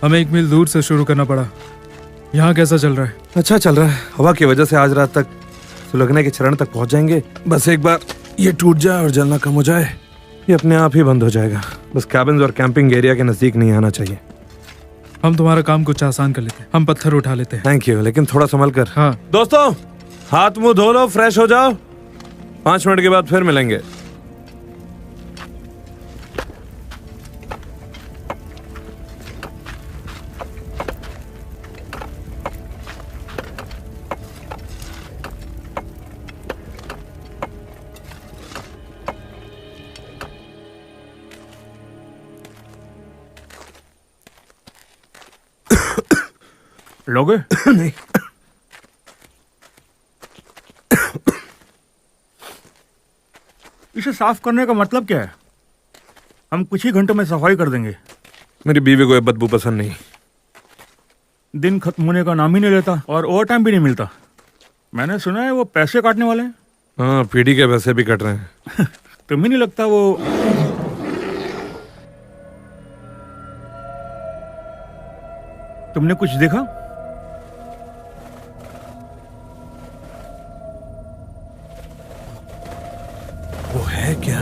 हमें 1 मील दूर से शुरू करना पड़ा। यहाँ कैसा चल रहा है? अच्छा चल रहा है। हवा की वजह से आज रात तक सुलगने के चरण तक पहुंच जाएंगे। बस एक बार ये टूट जाए और जलना कम हो जाए, ये अपने आप ही बंद हो जाएगा। बस कैबिन्स और कैंपिंग एरिया के नजदीक नहीं आना चाहिए। हम तुम्हारा काम कुछ आसान कर लेते हैं। हम पत्थर उठा लेते हैं। थैंक यू, लेकिन थोड़ा संभल कर। हाँ दोस्तों, हाथ मुंह धो लो, फ्रेश हो जाओ। 5 मिनट के बाद फिर मिलेंगे। लोगे? नहीं। इसे साफ करने का मतलब क्या है? हम कुछ ही घंटों में सफाई कर देंगे। मेरी बीवी को ये बदबू पसंद नहीं। दिन खत्म होने का नाम ही नहीं लेता और ओवर टाइम भी नहीं मिलता। मैंने सुना है वो पैसे काटने वाले हैं। हाँ, पीढ़ी के पैसे भी कट रहे हैं। तुम्हें नहीं लगता वो तुमने कुछ देखा? वो है क्या?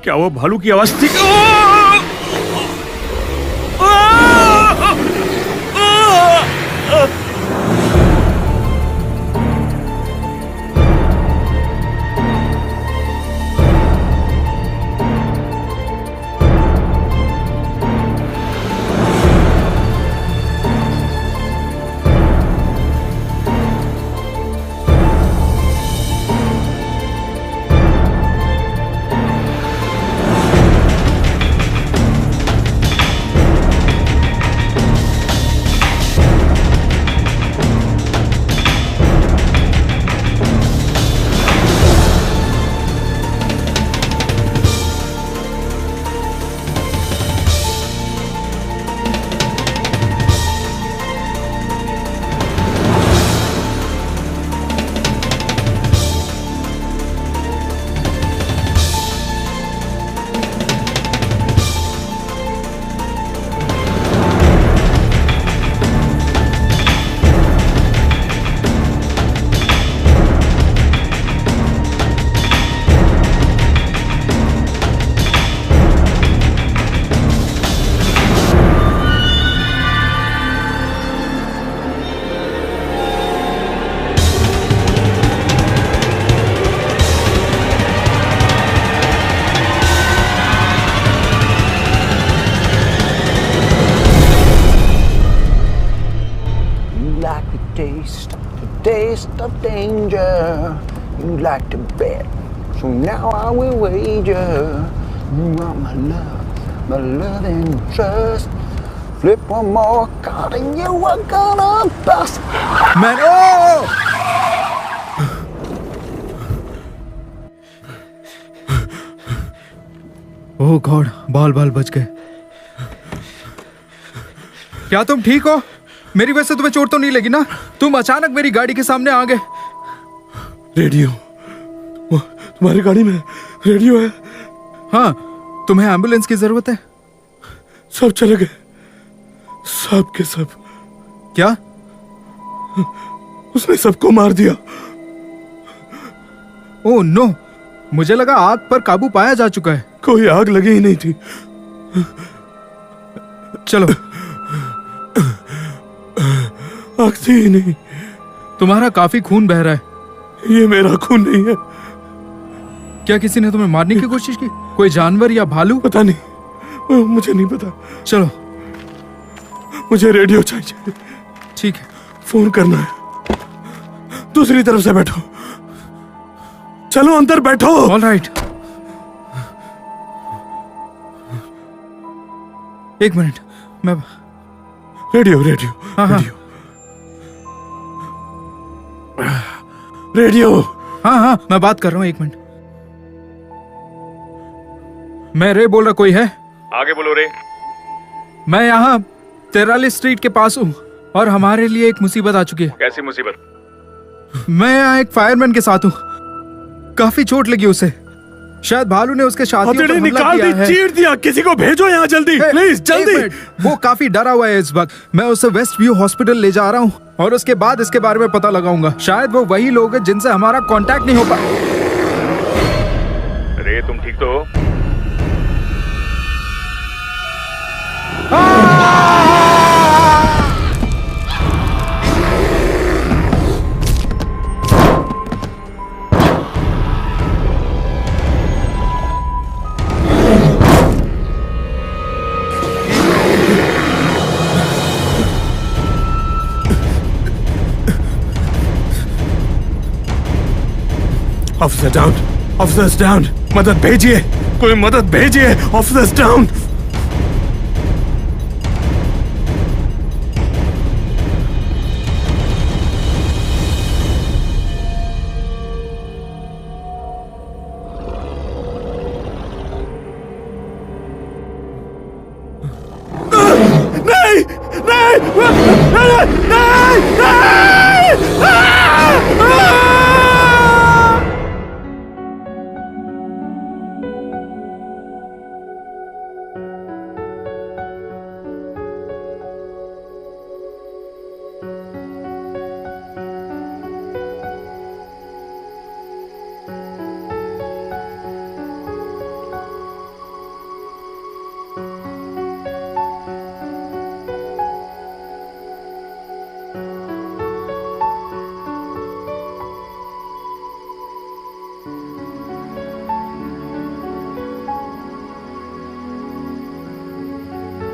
क्या वो भालू की आवाज थी? Taste of danger, you like to bet, so now I will wager. You are my love and trust. Flip one more card and you are gonna bust. Man, oh! Oh God, बाल बच गए। क्या तुम ठीक हो? मेरी वजह से तुम्हें चोट तो नहीं लगी ना? तुम अचानक मेरी गाड़ी के सामने आ गए। रेडियो, तुम्हारी गाड़ी में रेडियो है? हाँ, तुम्हें एम्बुलेंस की जरूरत है? सब चले गए, सब के सब। क्या? उसने सबको मार दिया। ओह नो, मुझे लगा आग पर काबू पाया जा चुका है। कोई आग लगी ही नहीं थी। चलो। आग थी ही नहीं। तुम्हारा काफी खून बह रहा है। ये मेरा खून नहीं है। क्या किसी ने तुम्हें मारने की कोशिश की? कोई जानवर या भालू? पता नहीं, मुझे नहीं पता। चलो, मुझे रेडियो चाहिए। ठीक है, फोन करना है। दूसरी तरफ से बैठो। चलो अंदर बैठो। All right. एक मिनट, मैं रेडियो रेडियो हाँ। Radio radio. हाँ, मैं बात कर रहा हूँ, 1 मिनट। मैं रे बोल रहा, कोई है? आगे बोलो रे। मैं यहाँ 43 स्ट्रीट के पास हूँ और हमारे लिए एक मुसीबत आ चुकी है। कैसी मुसीबत? मैं यहाँ एक फायरमैन के साथ हूँ। काफी चोट लगी उसे। शायद भालू ने उसके साथियों पर हमला निकाल किया दी, है। चीर दिया। किसी को भेजो यहाँ जल्दी, प्लीज जल्दी। 1 मिनट, वो काफी डरा हुआ है इस वक्त। मैं उसे वेस्ट व्यू हॉस्पिटल ले जा रहा हूँ और उसके बाद इसके बारे में पता लगाऊंगा। शायद वो वही लोग हैं जिनसे हमारा कांटेक्ट नहीं हो पा। रे तुम ठीक तो हो? Officer down, officers down. मदद भेजिए, कोई मदद भेजिए। Officers down. नहीं नहीं नहीं नहीं।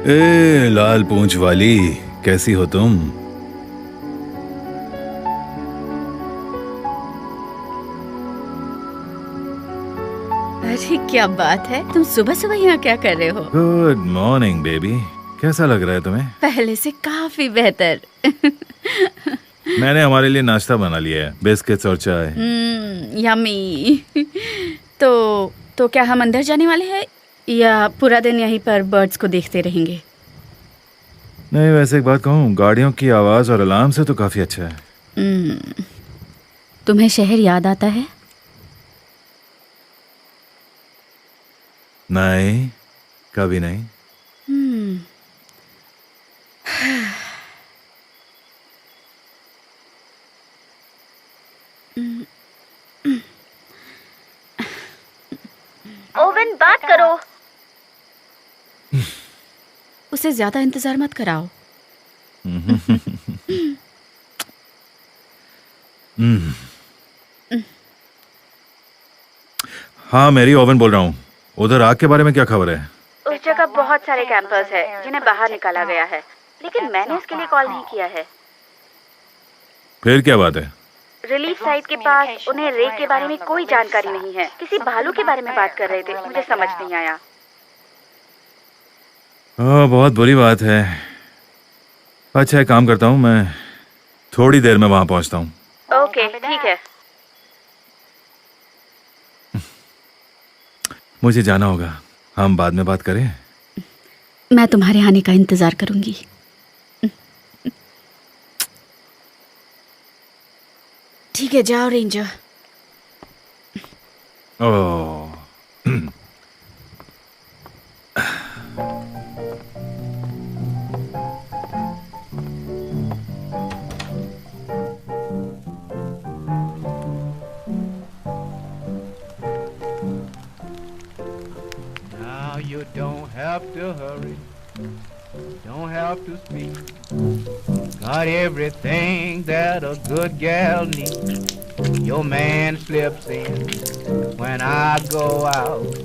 ए लाल पूंछ वाली, कैसी हो तुम? अरे क्या बात है, तुम सुबह सुबह यहाँ क्या कर रहे हो? गुड मॉर्निंग बेबी, कैसा लग रहा है तुम्हें? पहले से काफी बेहतर। मैंने हमारे लिए नाश्ता बना लिया है, बिस्किट्स और चाय। यम्मी। तो क्या हम अंदर जाने वाले हैं या पूरा दिन यहीं पर बर्ड्स को देखते रहेंगे? नहीं, वैसे एक बात कहूँ, गाड़ियों की आवाज और अलार्म से तो काफी अच्छा है। तुम्हें शहर याद आता है? नहीं, कभी नहीं। ओवन, बात करो। उसे ज्यादा इंतजार मत कराओ। हाँ, मेरी ओवन बोल रहा हूँ। उधर आग के बारे में क्या खबर है? उस जगह बहुत सारे कैंपर्स हैं जिन्हें बाहर निकाला गया है, लेकिन मैंने इसके लिए कॉल नहीं किया है। फिर क्या बात है? रिलीफ साइट के पास उन्हें रे के बारे में कोई जानकारी नहीं है। किसी भालू के बारे में बात कर रहे थे, मुझे समझ नहीं आया। बहुत बुरी बात है। अच्छा, एक काम करता हूँ, मैं थोड़ी देर में वहां पहुंचता हूँ। ओके, ठीक है। मुझे जाना होगा, हम बाद में बात करें। मैं तुम्हारे आने का इंतजार करूंगी। ठीक है, जाओ ranger. Oh, Now you don't have to hurry, don't have to speak. Got everything that a good gal needs. Your man slips in when I go out.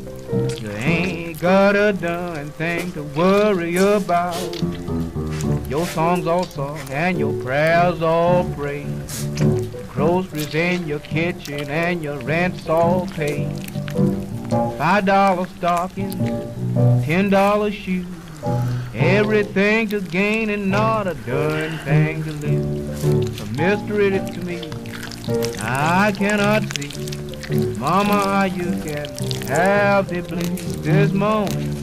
You ain't got a darn thing to worry about. Your songs all sung and your prayers all prayed. Groceries in your kitchen and your rent's all paid. $5 stockings, $10 shoes. Everything to gain and not a darn thing to lose. A mystery to me, I cannot see. Mama, how you can have the blues this morning.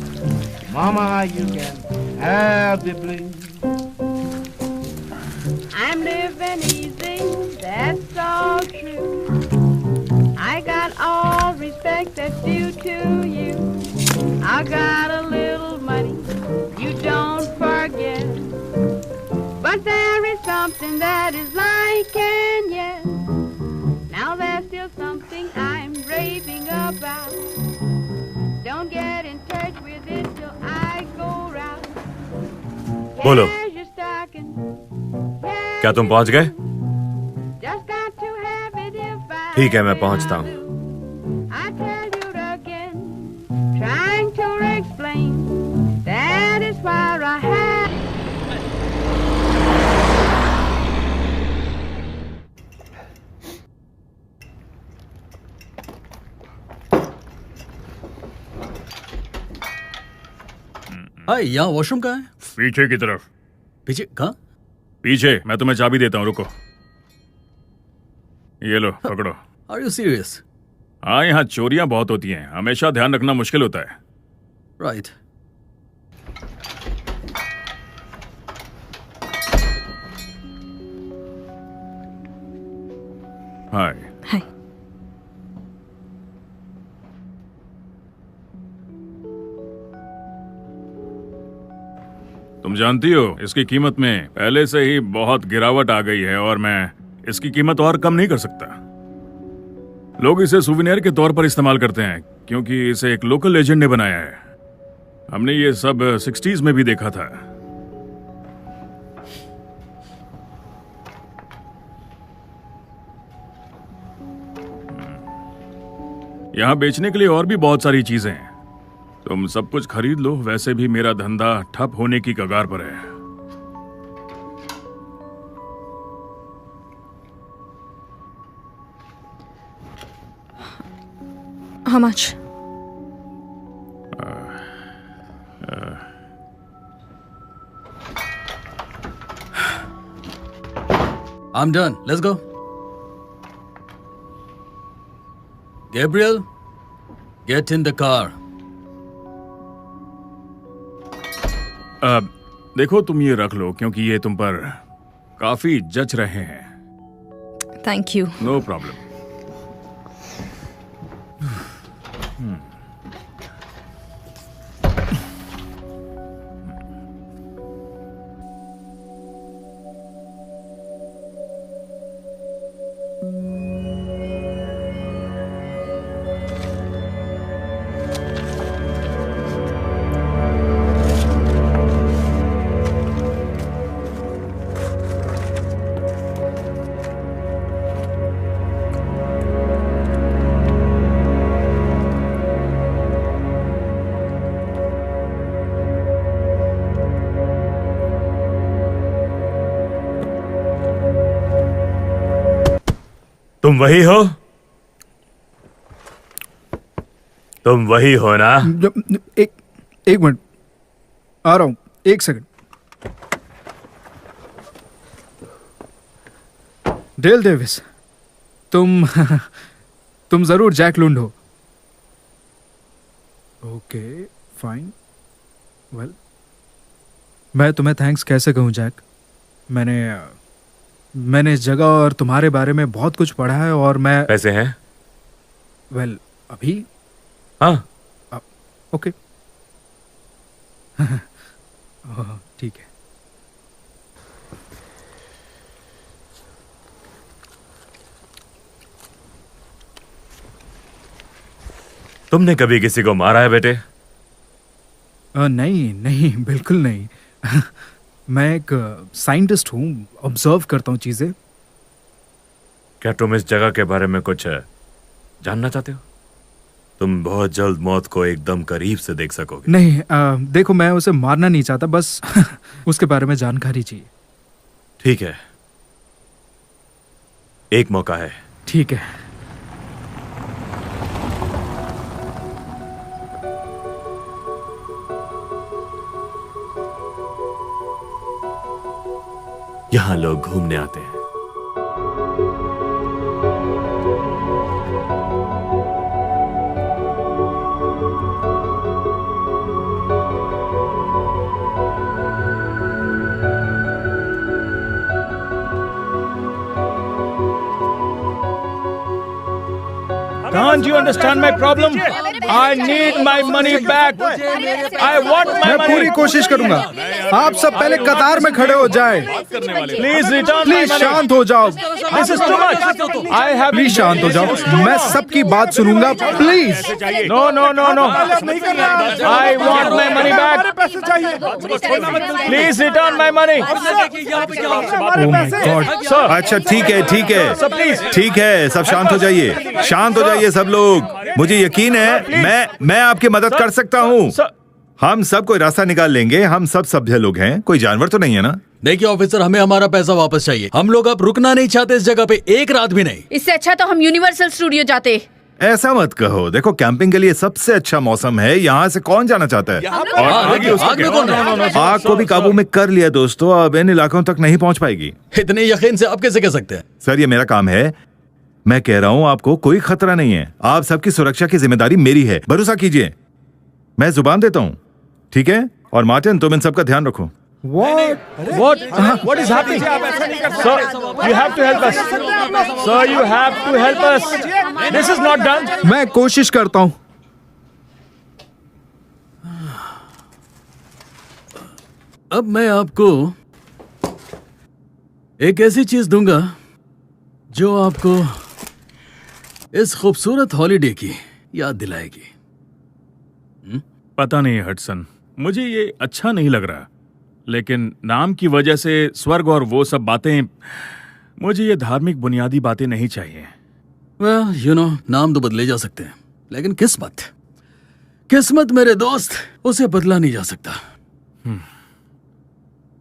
Mama, how you can have the blues. I'm living easy, that's all true. I got all respect that's due to you. I got a little money, you don't forget. But there is something that is lacking, yes. Now there's still something I'm raving about. Don't get in touch with it till I go round. बोलो। Here's your stocking. क्या तुम पहुंच गए? Just got to have it if I ठीक है, मैं पहुंचता हूं। I tell you again, trying to explain, that is where I have. हाय, यहाँ वॉशरूम कहाँ है? पीछे की तरफ। पीछे कहाँ? पीछे, मैं तुम्हें चाबी देता हूँ, रुको। ये लो, पकड़ो। Are you serious? हाँ, यहाँ चोरियां बहुत होती हैं, हमेशा ध्यान रखना मुश्किल होता है। Right. हाय। हाय। तुम जानती हो, इसकी कीमत में पहले से ही बहुत गिरावट आ गई है और मैं इसकी कीमत और कम नहीं कर सकता। लोग इसे सुवेनियर के तौर पर इस्तेमाल करते हैं क्योंकि इसे एक लोकल लेजेंड ने बनाया है। हमने ये सब 60s में भी देखा था। यहाँ बेचने के लिए और भी बहुत सारी चीजें हैं। तुम सब कुछ खरीद लो, वैसे भी मेरा धंधा ठप होने की कगार पर है। How much? I'm done. Let's go. Gabriel, get in the car. देखो, तुम ये रख लो क्योंकि ये तुम पर काफी जच रहे हैं। Thank you. No problem. तुम वही हो? तुम वही हो ना? एक मिनट, आ रहा हूं, एक सेकंड। डेल डेविस, तुम जरूर जैक लुंड हो। Okay, fine. वेल, मैं तुम्हें थैंक्स कैसे कहूं जैक? मैंने इस जगह और तुम्हारे बारे में बहुत कुछ पढ़ा है और मैं... कैसे हैं? वेल, अभी? हाँ। ओके। ठीक है। तुमने कभी किसी को मारा है बेटे? नहीं नहीं, बिल्कुल नहीं। मैं एक साइंटिस्ट हूँ, ऑब्जर्व करता हूँ चीजें। क्या तुम इस जगह के बारे में कुछ जानना चाहते हो? तुम बहुत जल्द मौत को एकदम करीब से देख सकोगे। नहीं, देखो, मैं उसे मारना नहीं चाहता, बस उसके बारे में जानकारी चाहिए। ठीक है, एक मौका है। ठीक है। यहाँ लोग घूमने आते हैं। Can't you understand my problem? I need my money back. I want my money. मैं पूरी कोशिश करूंगा। आप सब पहले कतार में खड़े हो जाएं। Please return. Please शांत हो जाओ। This is too much. I have. Please शांत हो जाओ। मैं सबकी बात सुनूंगा। Please. No, no, no, no. I want my money back. Please return my money. Oh my God. Sir. अच्छा ठीक है ठीक है, सब शांत हो जाइए, शांत हो जाइए सब लोग। मुझे यकीन है मैं आपकी मदद कर सकता हूँ। हम सब कोई रास्ता निकाल लेंगे। हम सब सभ्य लोग हैं, कोई जानवर तो नहीं है ना। देखिए ऑफिसर, हमें हमारा पैसा वापस चाहिए। हम लोग अब रुकना नहीं चाहते इस जगह पे एक रात भी नहीं। इससे अच्छा तो हम यूनिवर्सल स्टूडियो जाते। ऐसा मत कहो, देखो कैंपिंग के लिए सबसे अच्छा मौसम है। यहाँ से कौन जाना चाहता है? आग को भी काबू में कर लिया दोस्तों, अब इन इलाकों तक नहीं पहुँच पाएगी। इतने यकीन से आप कैसे कह सकते हैं? सर ये मेरा काम है, मैं कह रहा हूँ आपको कोई खतरा नहीं है। आप सबकी सुरक्षा की जिम्मेदारी मेरी है, भरोसा कीजिए। मैं जुबान देता हूँ, ठीक है? और मार्टिन तुम इन सबका ध्यान रखो। What is happening? Sir, you have to help us. Sir, you have to help us. This is not done. मैं कोशिश करता हूँ। अब मैं आपको एक ऐसी चीज दूंगा जो आपको इस खूबसूरत हॉलिडे की याद दिलाएगी। पता नहीं हडसन, मुझे ये अच्छा नहीं लग रहा, लेकिन नाम की वजह से स्वर्ग और वो सब बातें, मुझे ये धार्मिक बुनियादी बातें नहीं चाहिए। Well, you know, नाम तो बदले जा सकते हैं, लेकिन किस्मत मेरे दोस्त, उसे बदला नहीं जा सकता।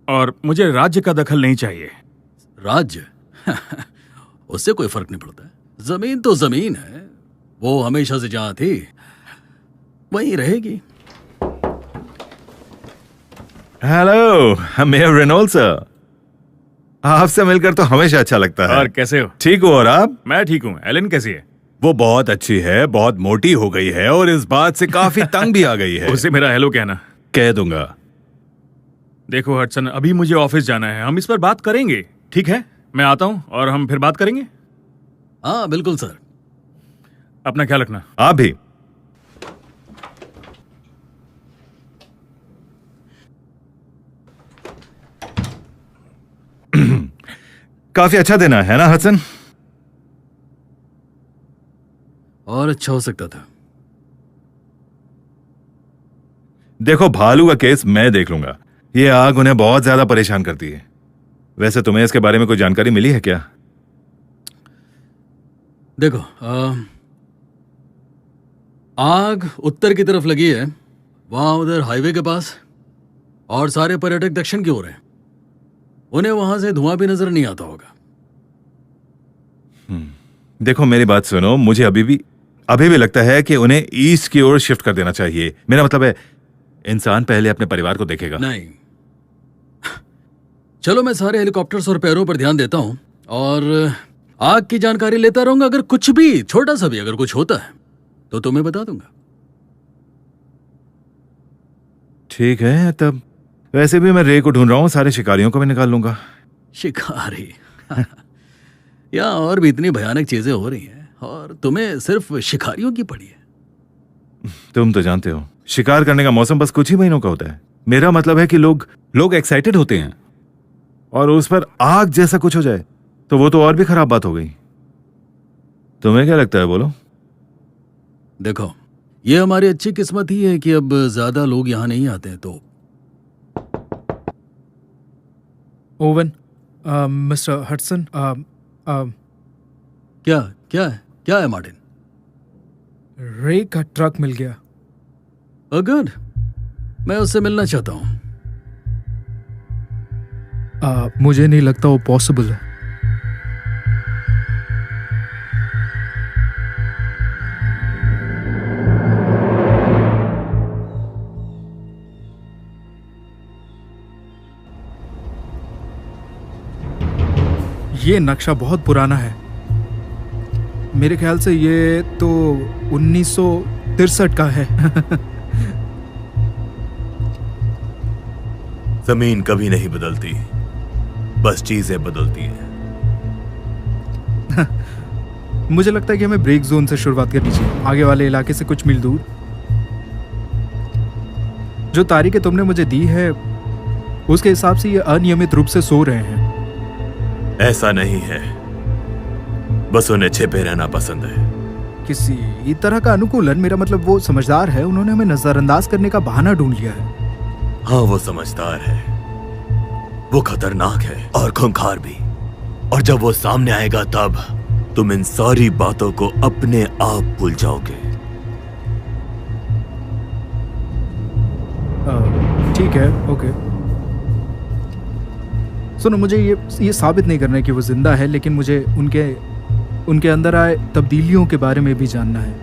और मुझे राज्य का दखल नहीं चाहिए। राज्य? उससे कोई फर्क नहीं पड़ता। जमीन तो जमीन है, वो हमेशा से जहां थी वहीं रहेगी। हेलो, मेयर रेनॉल्ड सर, आपसे मिलकर तो हमेशा अच्छा लगता है। और कैसे हो? ठीक हो? और आप? मैं ठीक हूँ। एलन कैसी है? वो बहुत अच्छी है, बहुत मोटी हो गई है और इस बात से काफी तंग भी आ गई है। उसे मेरा हेलो कहना। कह दूंगा। देखो हडसन, अभी मुझे ऑफिस जाना है, हम इस पर बात करेंगे, ठीक है? मैं आता हूँ और हम फिर बात करेंगे। हाँ बिल्कुल सर। अपना ख्याल रखना। आप भी। काफी अच्छा दिन है ना हसन? और अच्छा हो सकता था। देखो भालू का केस मैं देख लूंगा। ये आग उन्हें बहुत ज्यादा परेशान करती है। वैसे तुम्हें इसके बारे में कोई जानकारी मिली है क्या? देखो आग उत्तर की तरफ लगी है, वहां उधर हाईवे के पास, और सारे पर्यटक दक्षिण की ओर हैं। उन्हें वहां से धुआं भी नजर नहीं आता होगा। देखो मेरी बात सुनो, मुझे अभी भी लगता है कि उन्हें ईस्ट की ओर शिफ्ट कर देना चाहिए। मेरा मतलब है इंसान पहले अपने परिवार को देखेगा। नहीं, चलो मैं सारे हेलीकॉप्टर्स और पैरों पर ध्यान देता हूं और आग की जानकारी लेता रहूंगा। अगर कुछ भी, छोटा सा भी अगर कुछ होता है तो तुम्हें बता दूंगा। ठीक है, तब वैसे भी मैं रे को ढूंढ रहा हूँ, सारे शिकारियों को भी निकाल लूंगा। शिकारी? यहाँ और भी इतनी भयानक चीजें हो रही हैं और तुम्हें सिर्फ शिकारियों की पड़ी है। तुम तो जानते हो शिकार करने का मौसम बस कुछ ही महीनों का होता है। मेरा मतलब है कि लोग एक्साइटेड होते हैं और उस पर आग जैसा कुछ हो जाए तो वो तो और भी खराब बात हो गई। तुम्हें क्या लगता है, बोलो? देखो, ये हमारी अच्छी किस्मत ही है कि अब ज्यादा लोग यहाँ नहीं आते हैं। तो ओवन, मिस्टर हडसन, क्या है मार्टिन? रे का ट्रक मिल गया। गुड, मैं उससे मिलना चाहता हूँ। मुझे नहीं लगता वो पॉसिबल है। ये नक्शा बहुत पुराना है। मेरे ख्याल से ये तो 1963 का है। जमीन कभी नहीं बदलती, बस चीजें बदलती हैं। मुझे लगता है कि हमें ब्रेक जोन से शुरुआत करनी चाहिए, आगे वाले इलाके से कुछ मील दूर। जो तारीखें तुमने मुझे दी है उसके हिसाब से ये अनियमित रूप से सो रहे हैं। ऐसा नहीं है, बस उन्हें छिपे रहना पसंद है। किसी तरह का अनुकूलन, मेरा मतलब वो समझदार है, उन्होंने हमें नजरअंदाज करने का बहाना ढूंढ लिया है। हाँ, वो समझदार है, वो खतरनाक है और खूंखार भी। और जब वो सामने आएगा तब तुम इन सारी बातों को अपने आप भूल जाओगे। ठीक है, ओके। सुनो, मुझे ये साबित नहीं करना है कि वो जिंदा है, लेकिन मुझे उनके अंदर आए तब्दीलियों के बारे में भी जानना है।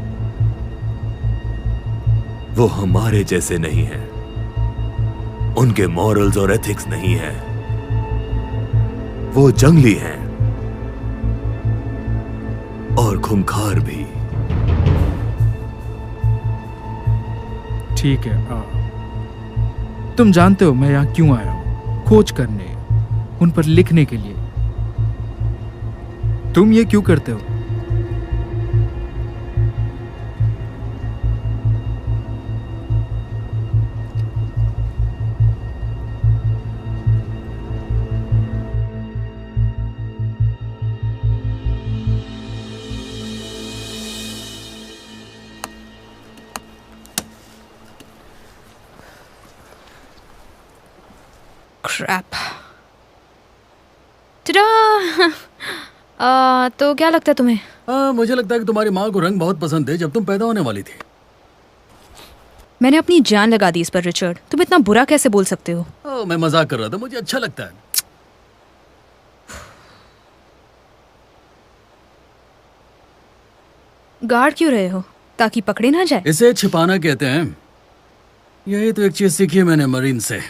वो हमारे जैसे नहीं है, उनके मॉरल्स और एथिक्स नहीं है, वो जंगली हैं और खूंखार भी। ठीक है, तुम जानते हो मैं यहाँ क्यों आया हूँ? खोज करने, उन पर लिखने के लिए। तुम ये क्यों करते हो? क्रैप। तो क्या लगता है तुम्हें? मुझे लगता है कि तुम्हारी माँ को रंग बहुत पसंद थे जब तुम पैदा होने वाली थी। मैंने अपनी जान लगा दी इस पर रिचर्ड, तुम इतना बुरा कैसे बोल सकते हो? मैं मजाक कर रहा था, मुझे अच्छा लगता है। गार्ड क्यों रहे हो? ताकि पकड़े ना जाए? इसे छिपाना कहते हैं। यही तो एक चीज सीखी है मैंने मरीन से।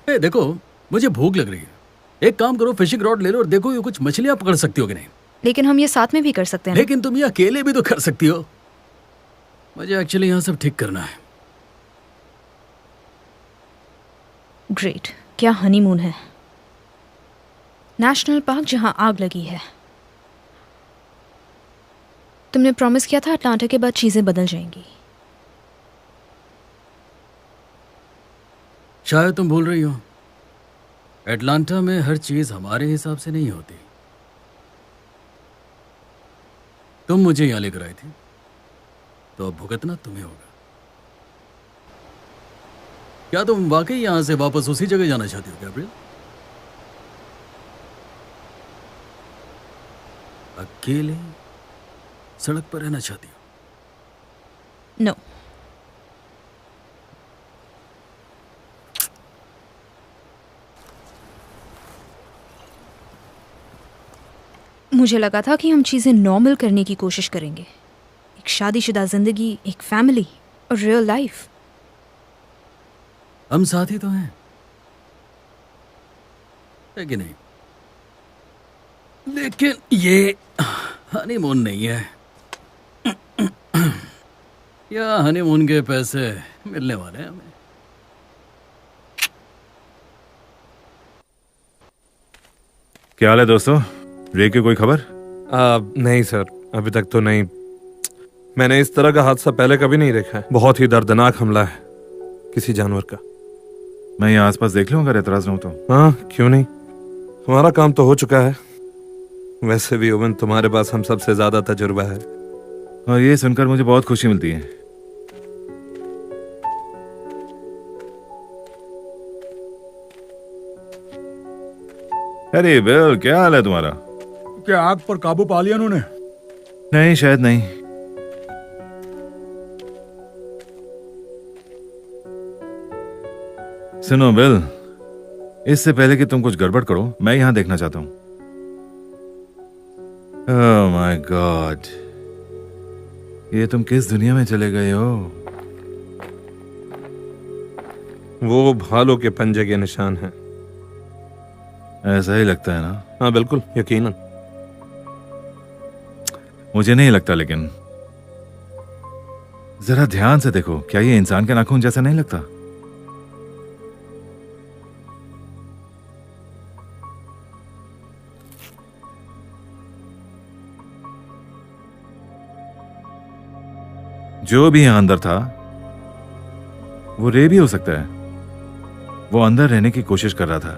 देखो, मुझे भूख लग रही है, एक काम करो, फिशिंग रॉड ले लो और देखो ये कुछ मछलियां पकड़ सकती हो कि नहीं। लेकिन हम ये साथ में भी कर सकते हैं। लेकिन तुम ये अकेले भी तो कर सकती हो। मुझे एक्चुअली यहाँ सब ठीक करना है। ग्रेट, क्या हनीमून है। नेशनल पार्क जहाँ आग लगी है। तुमने प्रॉमिस किया था अटलांटा के बाद चीजें बदल जाएंगी। शायद तुम भूल रही हो, एटलांटा में हर चीज हमारे हिसाब से नहीं होती। तुम मुझे यहां लेकर आई थी, तो अब भुगतना तुम्हें होगा। क्या तुम वाकई यहां से वापस उसी जगह जाना चाहती हो गैब्रियल? अकेले सड़क पर रहना चाहती हो? नो। मुझे लगा था कि हम चीजें नॉर्मल करने की कोशिश करेंगे। एक शादीशुदा जिंदगी, एक फैमिली और रियल लाइफ। हम साथी तो हैं, है कि नहीं? लेकिन ये हनीमून नहीं है। या हनीमून के पैसे मिलने वाले हैं हमें। क्या हाल है दोस्तों? रे की कोई खबर? नहीं सर, अभी तक तो नहीं। मैंने इस तरह का हादसा पहले कभी नहीं देखा है। बहुत ही दर्दनाक हमला है किसी जानवर का। मैं यहाँ आसपास देख लूँ अगर एतराज न हो तो। हाँ, क्यों नहीं, हमारा काम तो हो चुका है। वैसे भी ओवन, तुम्हारे पास हम सबसे ज्यादा तजुर्बा है। और ये सुनकर मुझे बहुत खुशी मिलती है। अरे बिल, क्या हाल है तुम्हारा? क्या आग पर काबू पा लिया उन्होंने? नहीं, शायद नहीं। सुनो बिल, इससे पहले कि तुम कुछ गड़बड़ करो, मैं यहां देखना चाहता हूं। ओह माय गॉड, ये तुम किस दुनिया में चले गए हो? वो भालू के पंजे के निशान हैं। ऐसा ही लगता है ना? हाँ बिल्कुल, यकीनन। मुझे नहीं लगता, लेकिन जरा ध्यान से देखो, क्या ये इंसान के नाखून जैसा नहीं लगता? जो भी यहां अंदर था वो रे भी हो सकता है। वो अंदर रहने की कोशिश कर रहा था,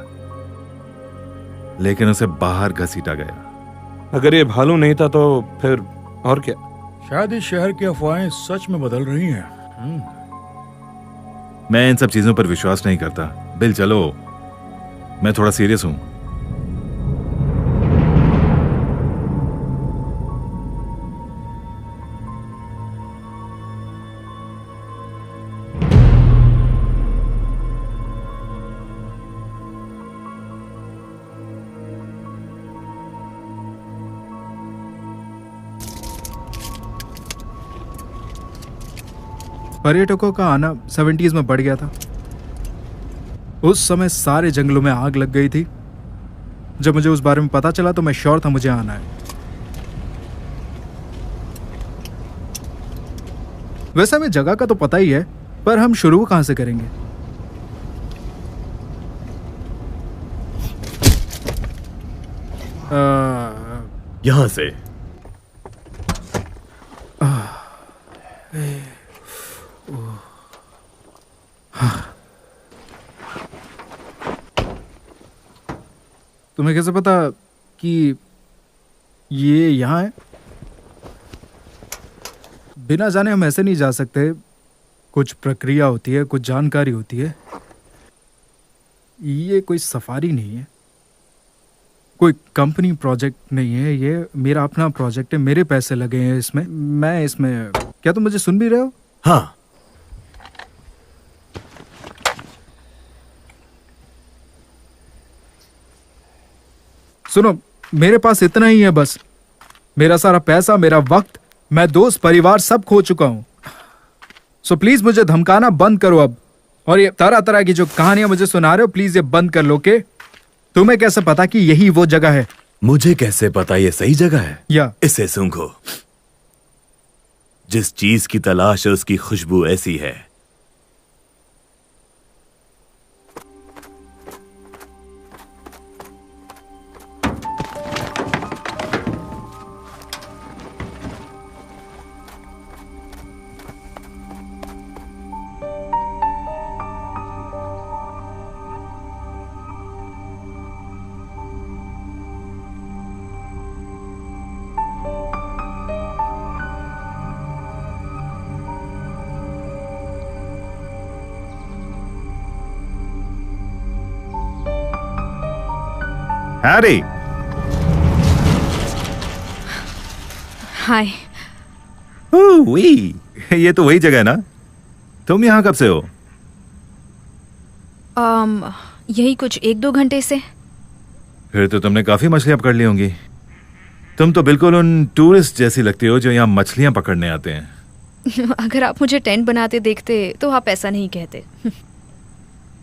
लेकिन उसे बाहर घसीटा गया। अगर ये भालू नहीं था तो फिर और क्या? शायद इस शहर की अफवाहें सच में बदल रही हैं। मैं इन सब चीजों पर विश्वास नहीं करता। बिल चलो, मैं थोड़ा सीरियस हूं। पर्यटकों का आना 70s में बढ़ गया था। उस समय सारे जंगलों में आग लग गई थी। जब मुझे उस बारे में पता चला तो मैं श्योर था मुझे आना है। वैसे हमें जगह का तो पता ही है, पर हम शुरू कहां से करेंगे? यहां से। तुम्हें कैसे पता कि ये यहाँ है? बिना जाने हम ऐसे नहीं जा सकते। कुछ प्रक्रिया होती है, कुछ जानकारी होती है। ये कोई सफारी नहीं है, कोई कंपनी प्रोजेक्ट नहीं है। ये मेरा अपना प्रोजेक्ट है, मेरे पैसे लगे हैं इसमें। मैं इसमें, क्या तुम मुझे सुन भी रहे हो? हाँ। सुनो, मेरे पास इतना ही है बस। मेरा सारा पैसा, मेरा वक्त, मैं दोस्त, परिवार सब खो चुका हूं। सो प्लीज मुझे धमकाना बंद करो अब। और ये तरह तरह की जो कहानियां मुझे सुना रहे हो, प्लीज ये बंद कर लो। के तुम्हें कैसे पता कि यही वो जगह है? मुझे कैसे पता ये सही जगह है? या इसे सूंघो। जिस चीज की तलाश है उसकी खुशबू ऐसी है। हैरी, हाय। ये तो वही जगह है ना? तुम यहाँ कब से हो? यही कुछ 1-2 घंटे से। फिर तो तुमने काफी मछलियां पकड़ ली होंगी। तुम तो बिल्कुल उन टूरिस्ट जैसी लगती हो जो यहाँ मछलियां पकड़ने आते हैं। अगर आप मुझे टेंट बनाते देखते तो आप ऐसा नहीं कहते।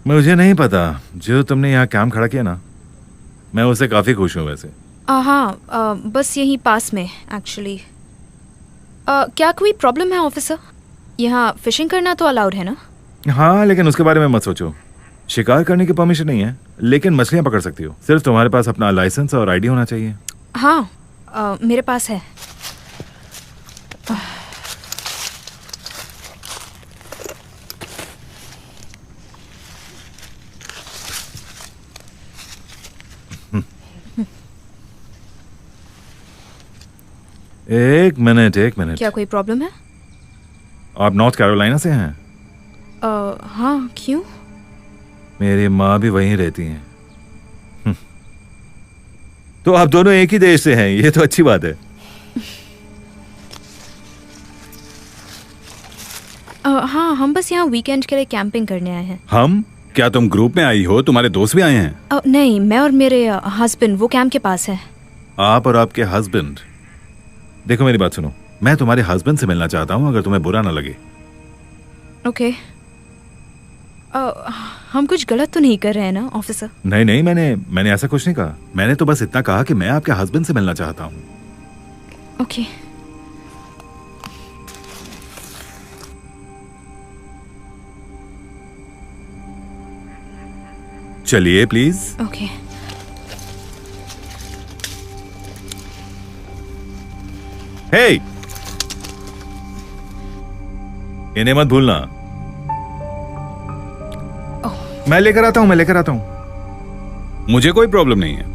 मुझे नहीं पता, जो तुमने यहाँ कैंप खड़ा किया ना, मैं उससे काफी खुश हूँ वैसे। हाँ, बस यहीं पास में एक्चुअली। क्या कोई प्रॉब्लम है ऑफिसर? यहाँ फिशिंग करना तो अलाउड है ना? हाँ, लेकिन उसके बारे में मत सोचो। शिकार करने की परमिशन नहीं है, लेकिन मछलियां पकड़ सकती हो। सिर्फ तुम्हारे पास अपना लाइसेंस और आईडी होना चाहिए। हाँ, मेरे पास है। एक मिनट। क्या कोई प्रॉब्लम है? आप नॉर्थ कैरोलिना से हैं? हाँ, क्यों? मेरी माँ भी वहीं रहती हैं। तो आप दोनों एक ही देश से हैं, ये तो अच्छी बात है। हाँ, हम बस यहाँ वीकेंड के लिए कैंपिंग करने आए हैं। हम? क्या तुम ग्रुप में आई हो? तुम्हारे दोस्त भी आए हैं? नहीं, मैं और मेरे हस्बैंड वो कैंप के पास है। आप और आपके हस्बैंड? देखो मेरी बात सुनो, मैं तुम्हारे हस्बैंड से मिलना चाहता हूँ, अगर तुम्हें बुरा ना लगे। ओके। हम कुछ गलत तो नहीं कर रहे हैं ना ऑफिसर? नहीं नहीं, मैंने ऐसा कुछ नहीं कहा। मैंने तो बस इतना कहा कि मैं आपके हस्बैंड से मिलना चाहता हूँ। ओके। चलिए प्लीज। ओके। हे, इन्हें मत भूलना। मैं लेकर आता हूं। मुझे कोई प्रॉब्लम नहीं है।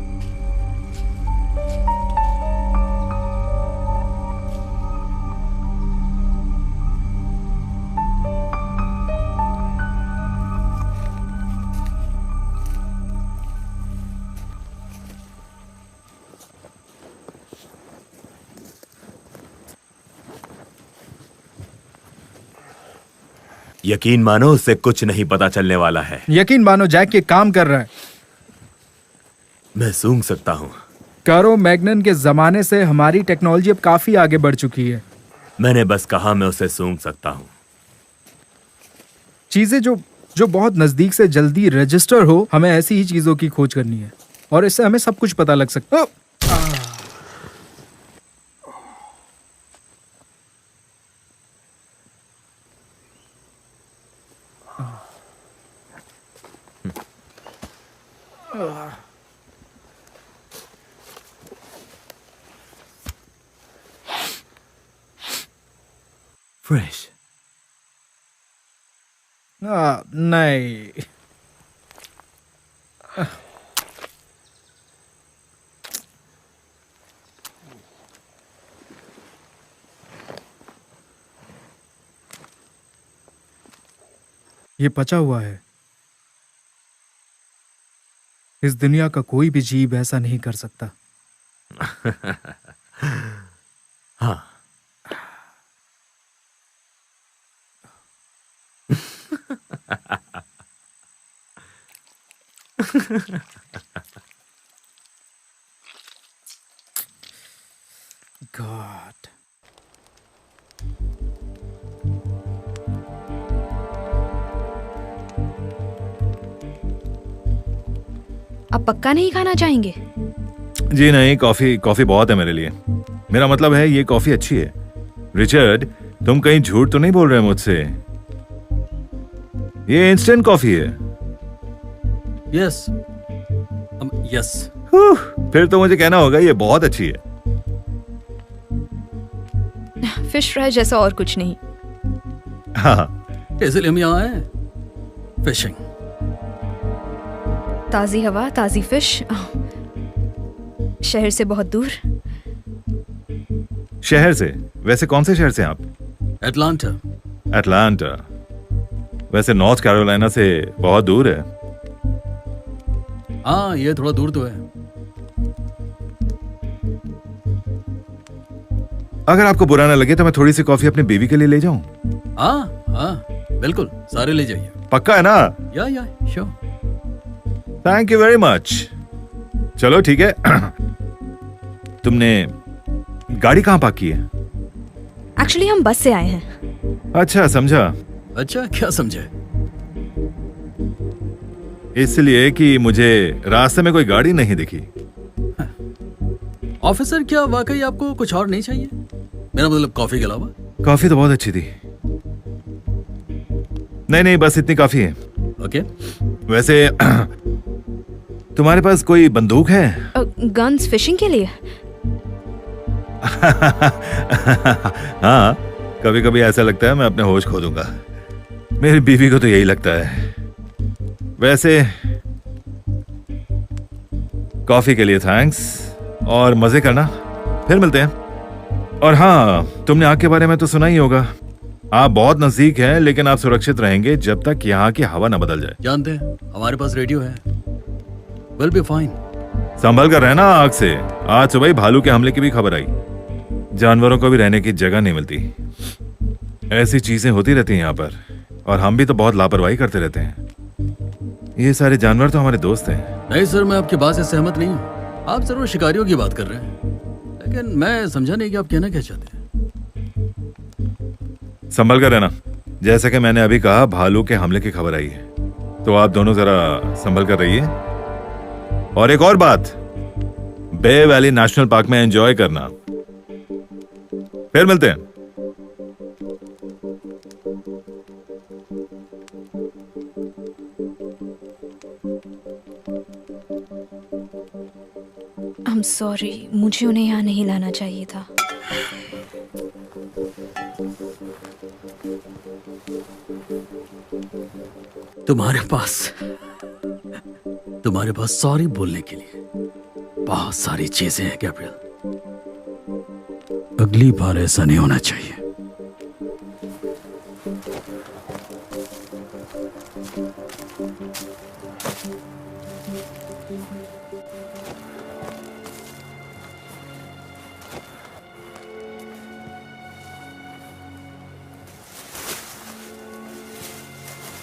यकीन मानो उससे कुछ नहीं पता चलने वाला है। यकीन मानो जैक ये काम कर रहा है। मैं सूंघ सकता हूँ। कारो मैग्नन के जमाने से हमारी टेक्नोलॉजी अब काफी आगे बढ़ चुकी है। मैंने बस कहा मैं उसे सूंघ सकता हूँ। चीजें जो बहुत नजदीक से जल्दी रजिस्टर हो, हमें ऐसी ही चीजों की खोज करनी है और इससे हमें सब कुछ पता लग सकता है। फ्रेश। नहीं। ये पचा हुआ है। इस दुनिया का कोई भी जीव ऐसा नहीं कर सकता। हाँ। God. आप पक्का नहीं खाना चाहेंगे? जी नहीं, कॉफी बहुत है मेरे लिए। मेरा मतलब है ये कॉफी अच्छी है। रिचर्ड, तुम कहीं झूठ तो नहीं बोल रहे मुझसे? ये इंस्टेंट कॉफी है। Yes yes. फिर तो मुझे कहना होगा ये बहुत अच्छी है। फिश फ्राई जैसा और कुछ नहीं। हाँ, इसलिए हम यहाँ आए फिशिंग। ताजी हवा, ताजी फिश, शहर से बहुत दूर। शहर से? वैसे कौन से शहर से आप? एटलांटा। एटलांटा वैसे नॉर्थ कैरोलिना से बहुत दूर है। हाँ, ये थोड़ा दूर तो है। अगर आपको बुरा ना लगे तो मैं थोड़ी सी कॉफी अपनी बीवी के लिए ले जाऊं? हाँ हाँ बिल्कुल, सारे ले जाइए। पक्का है ना? या sure. Thank you very much. चलो ठीक है। तुमने गाड़ी कहाँ पार्क की है? एक्चुअली हम बस से आए हैं। अच्छा, समझा। अच्छा, क्या समझे? इसलिए कि मुझे रास्ते में कोई गाड़ी नहीं दिखी। ऑफिसर, क्या वाकई आपको कुछ और नहीं चाहिए? मेरा मतलब कॉफी के अलावा। कॉफी तो बहुत अच्छी थी। नहीं, बस इतनी काफी है। ओके। वैसे तुम्हारे पास कोई बंदूक है? गन्स फिशिंग के लिए? हाँ, कभी कभी ऐसा लगता है मैं अपने होश खो दूंगा। मेरी बीवी को तो यही लगता है। वैसे कॉफी के लिए थैंक्स और मजे करना, फिर मिलते हैं। और हाँ, तुमने आग के बारे में तो सुना ही होगा। आप बहुत नजदीक हैं, लेकिन आप सुरक्षित रहेंगे जब तक यहाँ की हवा न बदल जाए। जानते हैं, हमारे पास रेडियो है। Will be fine. संभल कर रहना आग से। आज सुबह ही भालू के हमले की भी खबर आई। जानवरों को भी रहने की जगह नहीं मिलती। ऐसी चीजें होती रहती हैं यहाँ पर, और हम भी तो बहुत लापरवाही करते रहते हैं। ये सारे जानवर तो हमारे दोस्त हैं। नहीं सर, मैं आपकी बात से सहमत नहीं हूँ। आप जरूर शिकारियों की बात कर रहे हैं, लेकिन मैं समझा नहीं कि आप कहना क्या चाहते हैं। संभल कर रहना। जैसा कि मैंने अभी कहा, भालू के हमले की खबर आई है। तो आप दोनों जरा संभल कर रहिए। और एक और बात, बे वैली नेशनल पार्क में एंजॉय करना। फिर मिलते हैं। I'm sorry, मुझे उन्हें यहाँ नहीं लाना चाहिए था। तुम्हारे पास सॉरी बोलने के लिए बहुत सारी चीजें हैं गैब्रियल। अगली बार ऐसा नहीं होना चाहिए।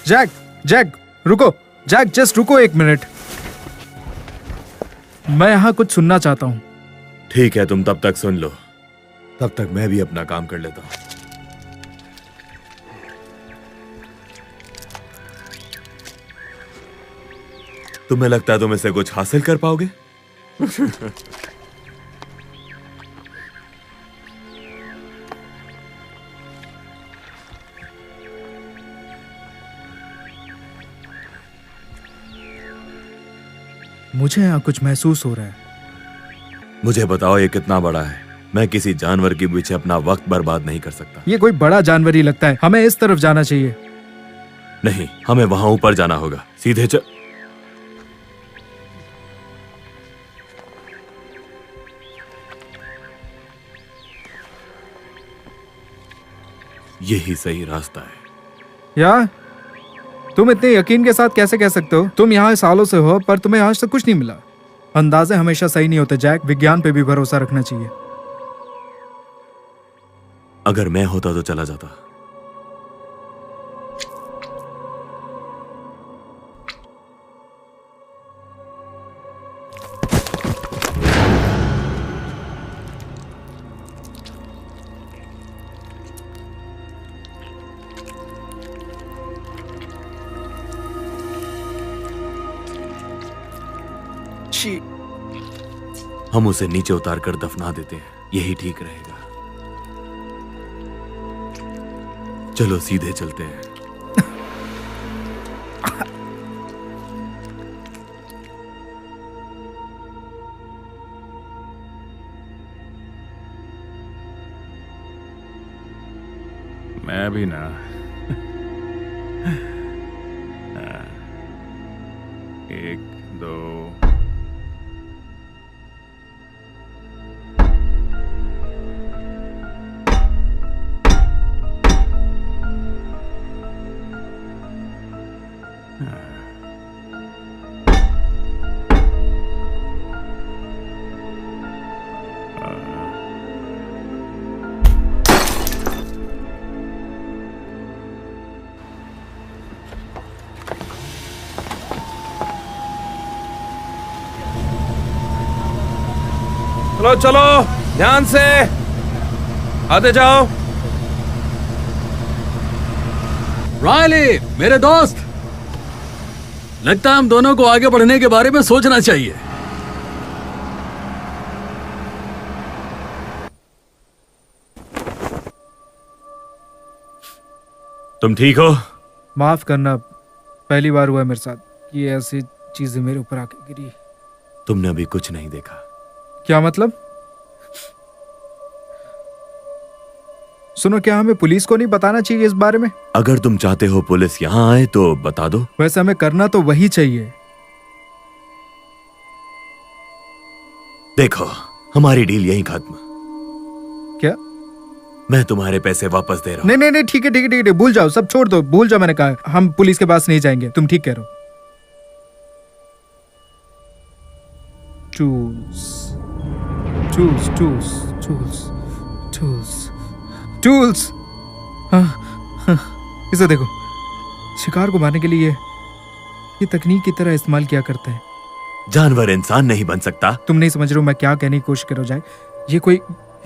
जैक, जैक रुको, जैक जस्ट रुको 1 मिनट। मैं यहाँ कुछ सुनना चाहता हूँ। ठीक है, तुम तब तक सुन लो, तब तक मैं भी अपना काम कर लेता हूँ। तुम्हें लगता है तुम इससे कुछ हासिल कर पाओगे? मुझे यहाँ कुछ महसूस हो रहा है। मुझे बताओ ये कितना बड़ा है? मैं किसी जानवर के पीछे अपना वक्त बर्बाद नहीं कर सकता। ये कोई बड़ा जानवर ही लगता है। हमें इस तरफ जाना चाहिए। नहीं, हमें वहां ऊपर जाना होगा। सीधे यही सही रास्ता है। यार, तुम इतने यकीन के साथ कैसे कह सकते हो? तुम यहाँ सालों से हो पर तुम्हें आज तक कुछ नहीं मिला। अंदाजे हमेशा सही नहीं होते जैक। विज्ञान पे भी भरोसा रखना चाहिए। अगर मैं होता तो चला जाता। हम उसे नीचे उतार कर दफना देते हैं, यही ठीक रहेगा। चलो सीधे चलते हैं। मैं भी ना। एक दो चलो चलो, ध्यान से आते जाओ। रायली, मेरे दोस्त, लगता है हम दोनों को आगे बढ़ने के बारे में सोचना चाहिए। तुम ठीक हो? माफ करना, पहली बार हुआ मेरे साथ कि ऐसी चीजें मेरे ऊपर आके गिरी। तुमने अभी कुछ नहीं देखा। क्या मतलब? सुनो, क्या हमें पुलिस को नहीं बताना चाहिए इस बारे में? अगर तुम चाहते हो पुलिस यहाँ आए तो बता दो। वैसे हमें करना तो वही चाहिए। देखो, हमारी डील यहीं खत्म। क्या? मैं तुम्हारे पैसे वापस दे रहा हूँ। नहीं, ठीक है, भूल जाओ, सब छोड़ दो, भूल जाओ। मैंने कहा हम पुलिस के पास नहीं जाएंगे। तुम ठीक कह रहे हो। टूल्स। हाँ, इसे देखो, शिकार को मारने के लिए ये तकनीक की तरह इस्तेमाल किया करते हैं। जानवर इंसान नहीं बन सकता। तुम नहीं समझ रहे हो मैं क्या कहने की कोशिश कर रहा हूं जैक।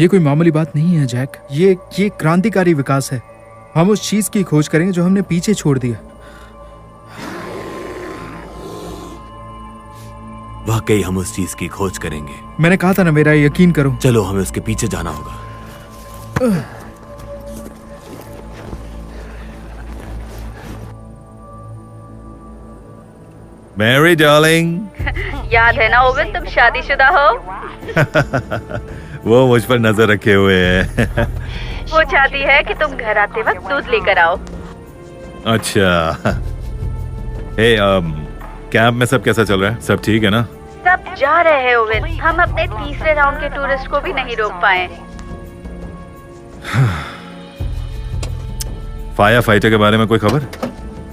ये कोई मामूली बात नहीं है जैक। ये क्रांतिकारी विकास है। हम उस चीज की खोज करेंगे जो हमने पीछे छोड़ दिया। वाकई हम उस चीज की खोज करेंगे। मैंने कहा था ना, मेरा यकीन करो। चलो हमें उसके पीछे जाना होगा। Mary darling. याद है ना ओवन, तुम शादीशुदा हो। वो मुझ पर नजर रखे हुए है। वो चाहती है कि तुम घर आते वक्त दूध लेकर आओ। अच्छा। हे कैंप में सब कैसा चल रहा है? सब ठीक है ना? सब जा रहे हैं ओवन। हम अपने तीसरे राउंड के टूरिस्ट को भी नहीं रोक पाए। फायर फाइटर के बारे में कोई खबर?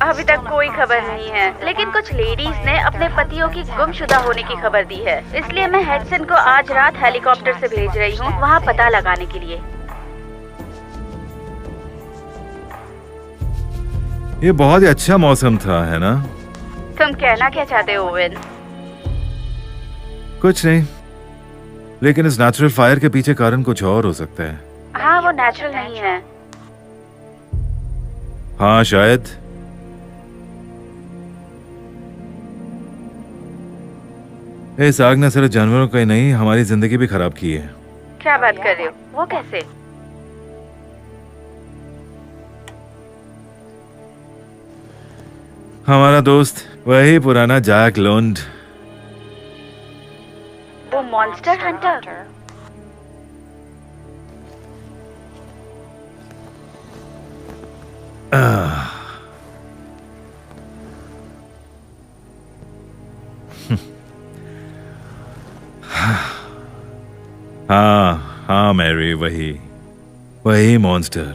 अभी तक कोई खबर नहीं है, लेकिन कुछ लेडीज ने अपने पतियों की गुमशुदा होने की खबर दी है। इसलिए मैं हेडसन को आज रात हेलीकॉप्टर से भेज रही हूँ वहाँ पता लगाने के लिए। ये बहुत ही अच्छा मौसम था, है ना? तुम कहना क्या चाहते हो ओवन? कुछ नहीं, लेकिन इस नेचुरल फायर के पीछे कारण कुछ और हो सकता है। हाँ, वो नेचुरल नहीं है। हाँ शायद। इस आग ने सिर्फ जानवरों का ही नहीं, हमारी जिंदगी भी खराब की है। क्या बात कर रहे हो? वो कैसे? हमारा दोस्त वही पुराना जैक लोन्ड। वो मॉन्स्टर हंटर। हाँ मैरी, वही मॉन्स्टर।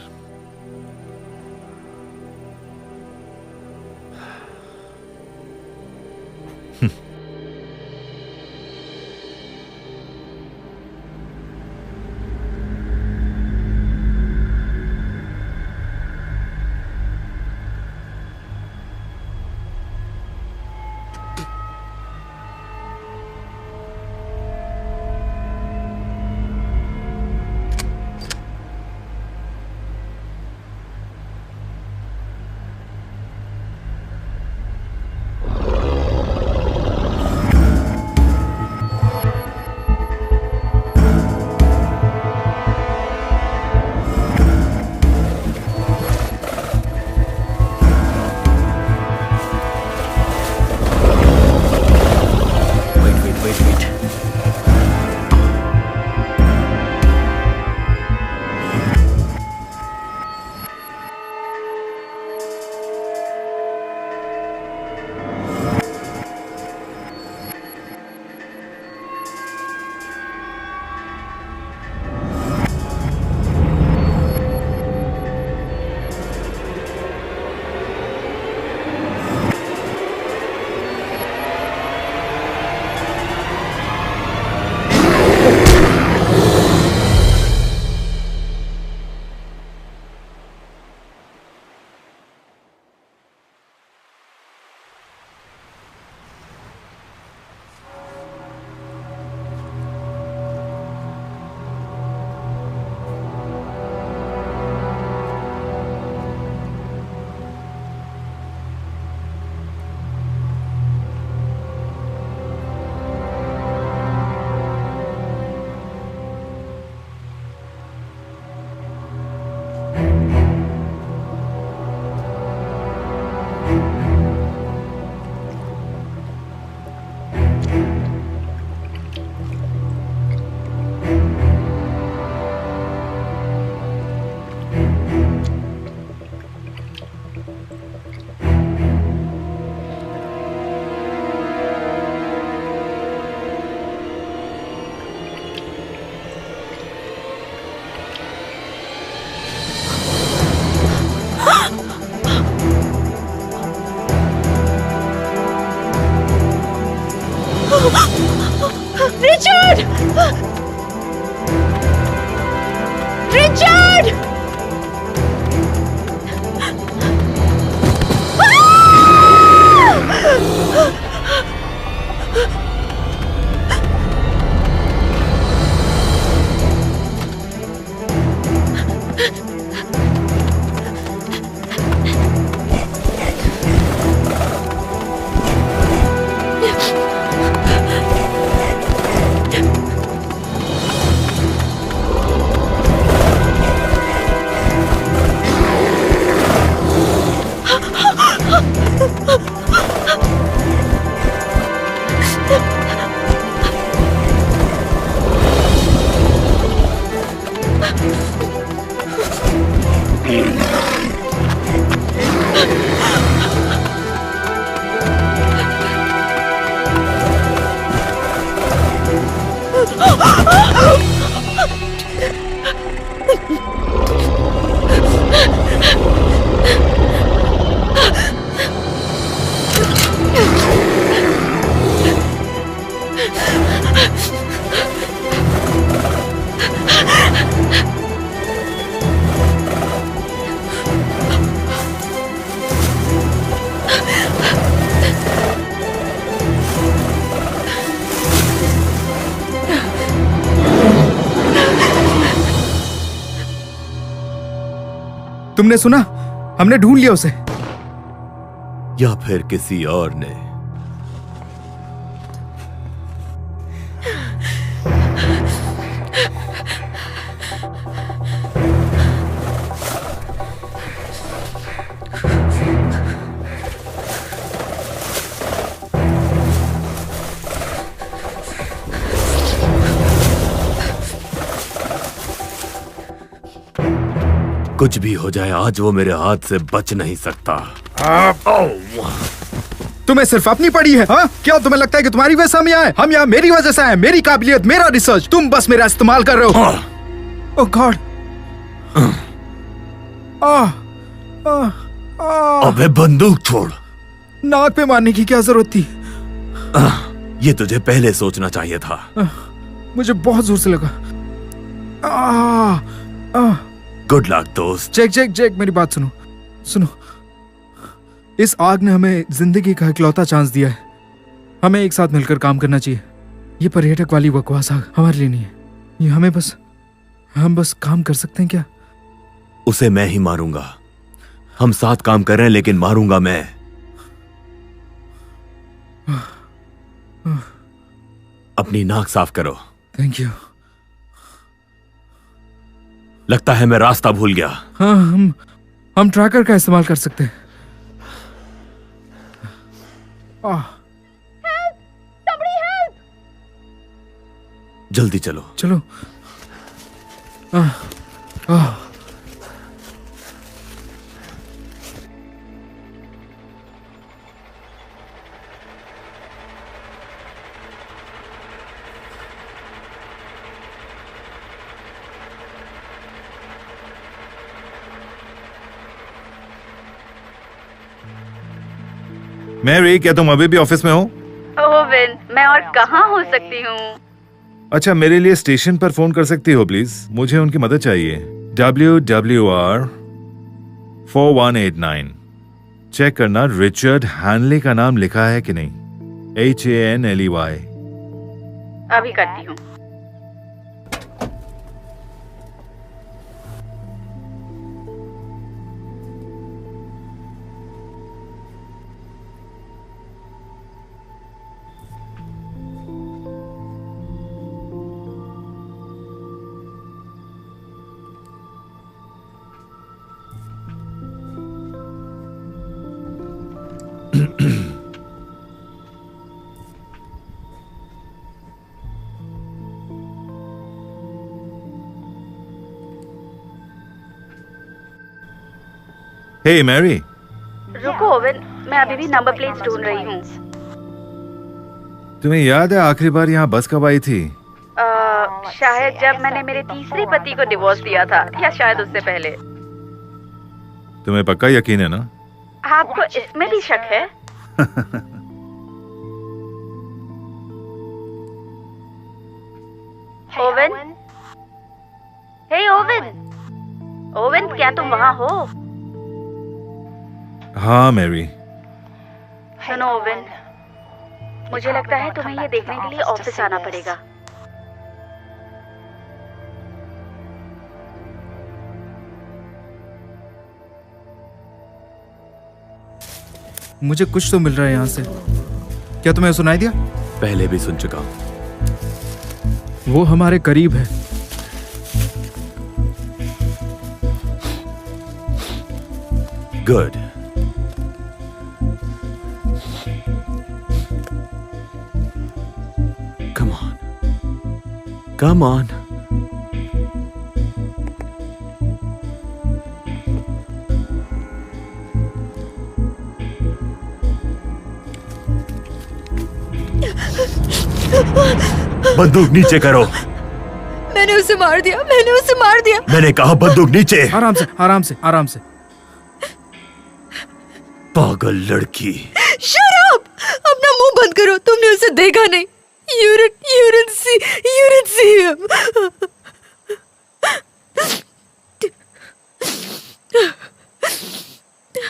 Richard! Richard! तुमने सुना? हमने ढूंढ लिया उसे। या फिर किसी और ने? कुछ भी हो जाए, आज वो मेरे हाथ से बच नहीं सकता। तुम्हें सिर्फ अपनी पड़ी है, हाँ? क्या तुम्हें लगता है कि तुम्हारी वजह से हम यहाँ हैं? हम यहाँ मेरी वजह से आए, मेरी काबिलियत, मेरा रिसर्च। तुम बस मेरा इस्तेमाल कर रहे हो। ओह गॉड। अबे बंदूक छोड़। नाक पे मारने की क्या जरूरत थी? ये तुझे पहले सोचना चाहिए था। मुझे बहुत जोर से लगा। गुड लक दोस्त। जैक, मेरी बात सुनो। इस आग ने हमें जिंदगी का इकलौता चांस दिया है। हमें एक साथ मिलकर काम करना चाहिए। ये पर्यटक वाली बकवास आग हमारे लिए नहीं है। ये हम बस काम कर सकते हैं क्या? उसे मैं ही मारूंगा। हम साथ काम कर रहे हैं, लेकिन मारूंगा मैं। अपनी नाक साफ करो। Thank you. लगता है मैं रास्ता भूल गया। हाँ, हम ट्रैकर का इस्तेमाल कर सकते हैं। जल्दी चलो। मैरी, क्या तुम अभी भी ऑफिस में हो? ओवेन, मैं और कहाँ हो सकती हूँ? अच्छा, मेरे लिए स्टेशन पर फोन कर सकती हो प्लीज? मुझे उनकी मदद चाहिए। WWR 4189। चेक करना रिचर्ड हैनले का नाम लिखा है कि नहीं। HANLEY। अभी करती हूँ। हे मैरी। रुको ओवेन, मैं अभी भी नंबर प्लेट्स ढूंढ रही हूँ। तुम्हें याद है आखिरी बार यहाँ बस कब आई थी? शायद जब मैंने मेरे तीसरे पति को डिवोर्स दिया था, या शायद उससे पहले। तुम्हें पक्का यकीन है ना? आपको इसमें भी शक है? ओवेन, हे ओवेन, क्या तुम वहाँ हो? हाँ मैरी। सुनो ओवेन, मुझे लगता है तुम्हें ये देखने के लिए ऑफिस आना पड़ेगा। मुझे कुछ तो मिल रहा है यहाँ से। क्या तुम्हें सुनाई दिया? पहले भी सुन चुका हूँ। वो हमारे करीब है। गुड। Come on. बंदूक नीचे करो। मैंने उसे मार दिया। मैंने कहा बंदूक नीचे। आराम से। पागल लड़की। Shut up! अपना मुंह बंद करो। तुमने उसे देखा नहीं। यूरिन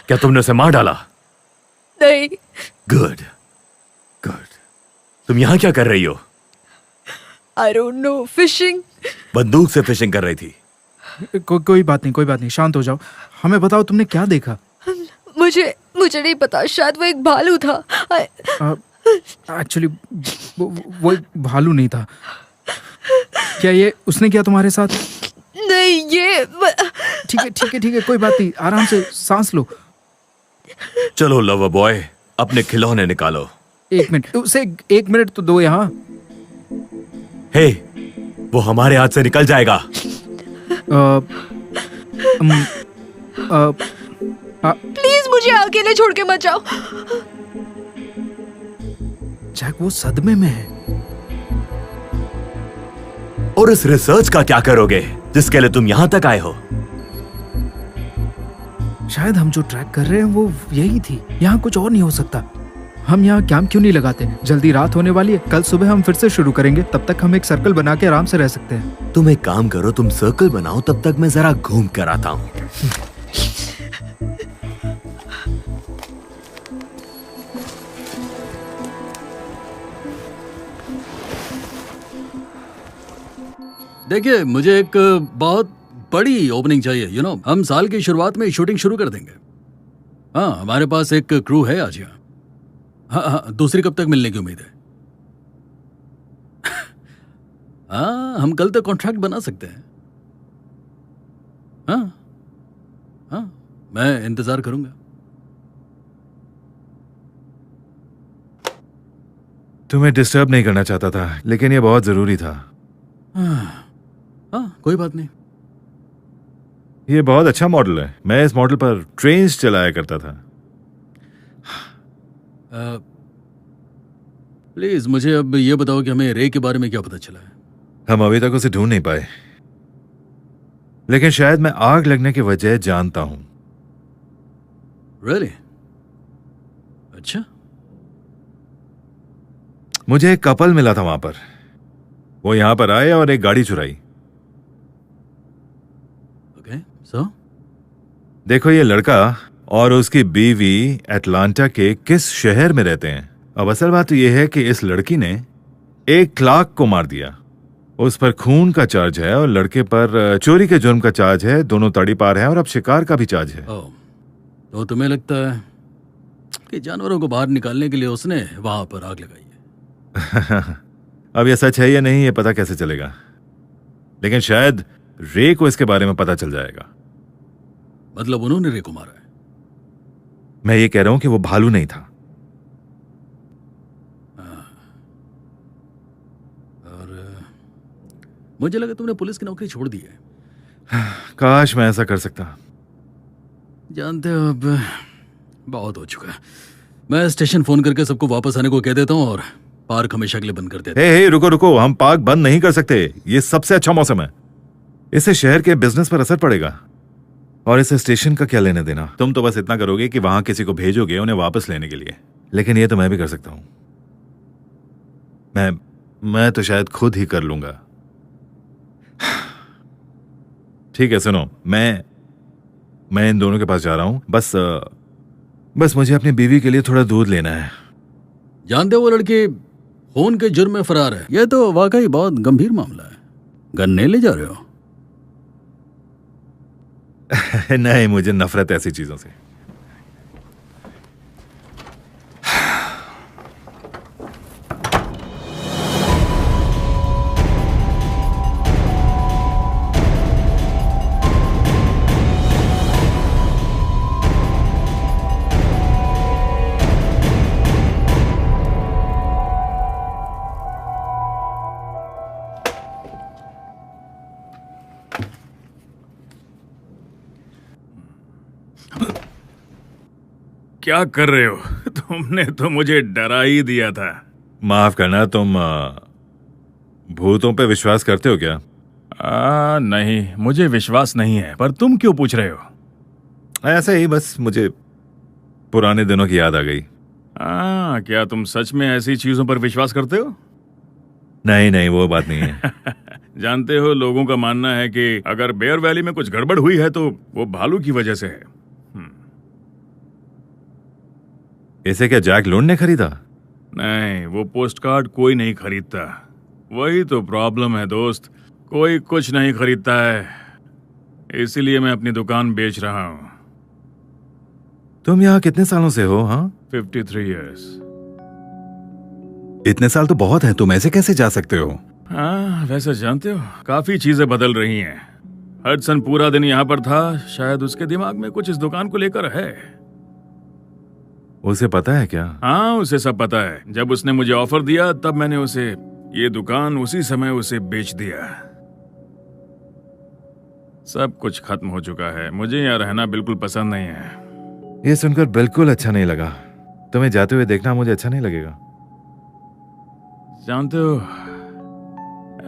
क्या तुमने उसे मार डाला? नहीं। Good good. तुम यहाँ क्या कर रही हो? I don't know, fishing. बंदूक से फिशिंग कर रही थी। कोई बात नहीं, कोई बात नहीं, शांत हो जाओ। हमें बताओ तुमने क्या देखा? मुझे नहीं पता, शायद वो एक भालू था। एक्चुअली वो एक भालू नहीं था। क्या ये उसने किया तुम्हारे साथ? नहीं, ये ठीक है, कोई बात नहीं, आराम से सांस लो। चलो लवर बॉय, अपने खिलौने निकालो। 1 मिनट, उसे 1 मिनट तो दो यहाँ। हे, वो हमारे हाथ से निकल जाएगा। प्लीज मुझे अकेले छोड़ के मत जाओ। जैक वो सदमे में है। और इस रिसर्च का क्या करोगे जिसके लिए तुम यहां तक आए हो? शायद हम जो ट्रैक कर रहे हैं वो यही थी। यहाँ कुछ और नहीं हो सकता। हम यहाँ कैंप क्यों नहीं लगाते? जल्दी रात होने वाली है, कल सुबह हम फिर से शुरू करेंगे। तब तक हम एक सर्कल बना के आराम से रह सकते हैं। तुम एक काम करो, तुम सर्कल बनाओ, तब तक मैं जरा घूम कर आता हूँ। देखिए, मुझे एक बहुत बड़ी ओपनिंग चाहिए। हम साल की शुरुआत में शूटिंग शुरू कर देंगे। हाँ, हमारे पास एक क्रू है आज यहाँ। हाँ, दूसरी कब तक मिलने की उम्मीद है? हाँ, हम कल तक कॉन्ट्रैक्ट बना सकते हैं। हाँ, मैं इंतजार करूंगा। तुम्हें डिस्टर्ब नहीं करना चाहता था, लेकिन ये बहुत जरूरी था। हाँ, कोई बात नहीं। ये बहुत अच्छा मॉडल है। मैं इस मॉडल पर ट्रेन्स चलाया करता था। प्लीज मुझे अब ये बताओ कि हमें रे के बारे में क्या पता चला है? हम अभी तक उसे ढूंढ नहीं पाए, लेकिन शायद मैं आग लगने की वजह जानता हूं। Really? अच्छा। मुझे एक कपल मिला था वहां पर। वो यहां पर आए और एक गाड़ी चुराई। ओके, सो देखो, ये लड़का और उसकी बीवी एटलांटा के किस शहर में रहते हैं। अब असल बात तो यह है कि इस लड़की ने एक क्लार्क को मार दिया। उस पर खून का चार्ज है और लड़के पर चोरी के जुर्म का चार्ज है। दोनों तड़ी पार हैं और अब शिकार का भी चार्ज है। तो तुम्हें लगता है कि जानवरों को बाहर निकालने के लिए उसने वहां पर आग लगाई है? अब यह सच है या नहीं, ये पता कैसे चलेगा, लेकिन शायद रे को इसके बारे में पता चल जाएगा। मतलब उन्होंने रे को मारा है? मैं ये कह रहा हूं कि वो भालू नहीं था। और मुझे लगा तुमने पुलिस की नौकरी छोड़ दी है। काश मैं ऐसा कर सकता। जानते हो, अब बहुत हो चुका है। मैं स्टेशन फोन करके सबको वापस आने को कह देता हूँ और पार्क हमेशा के लिए बंद कर देता हूँ। हे, रुको, हम पार्क बंद नहीं कर सकते। ये सबसे अच्छा मौसम है। इससे शहर के बिजनेस पर असर पड़ेगा। और इसे स्टेशन का क्या लेने देना। तुम तो बस इतना करोगे कि वहां किसी को भेजोगे उन्हें वापस लेने के लिए, लेकिन ये तो मैं भी कर सकता हूं। मैं तो शायद खुद ही कर लूंगा। ठीक है, सुनो, मैं इन दोनों के पास जा रहा हूं। बस मुझे अपनी बीवी के लिए थोड़ा दूध लेना है। जानते हो, वो लड़की खून के जुर्म में फरार है। यह तो वाकई बहुत गंभीर मामला है। गन्ने ले जा रहे हो? नहीं, मुझे नफरत ऐसी चीजों से। क्या कर रहे हो? तुमने तो मुझे डरा ही दिया था। माफ करना, तुम भूतों पे विश्वास करते हो क्या? नहीं, मुझे विश्वास नहीं है, पर तुम क्यों पूछ रहे हो? ऐसे ही, बस मुझे पुराने दिनों की याद आ गई। क्या तुम सच में ऐसी चीजों पर विश्वास करते हो? नहीं नहीं, वो बात नहीं है। जानते हो, लोगों का मानना है कि अगर बेयर वैली में कुछ गड़बड़ हुई है तो वो भालू की वजह से है। इसे क्या जैक लून ने खरीदा? नहीं, वो पोस्ट कार्ड कोई नहीं खरीदता। वही तो प्रॉब्लम है दोस्त, कोई कुछ नहीं खरीदता है, इसीलिए मैं अपनी दुकान बेच रहा हूँ। तुम यहाँ कितने सालों से हो? हाँ, 53 इयर्स। इतने साल तो बहुत है, तुम ऐसे कैसे जा सकते हो? हाँ, वैसे जानते हो, काफी चीजें बदल रही हैं। हडसन पूरा दिन यहाँ पर था, शायद उसके दिमाग में कुछ इस दुकान को लेकर है। उसे पता है क्या? हाँ, उसे सब पता है। जब उसने मुझे ऑफर दिया तब मैंने उसे ये दुकान उसी समय उसे बेच दिया। सब कुछ खत्म हो चुका है, मुझे यहाँ रहना बिल्कुल पसंद नहीं है। ये सुनकर बिल्कुल अच्छा नहीं लगा। तुम्हें जाते हुए देखना मुझे अच्छा नहीं लगेगा। जानते हो,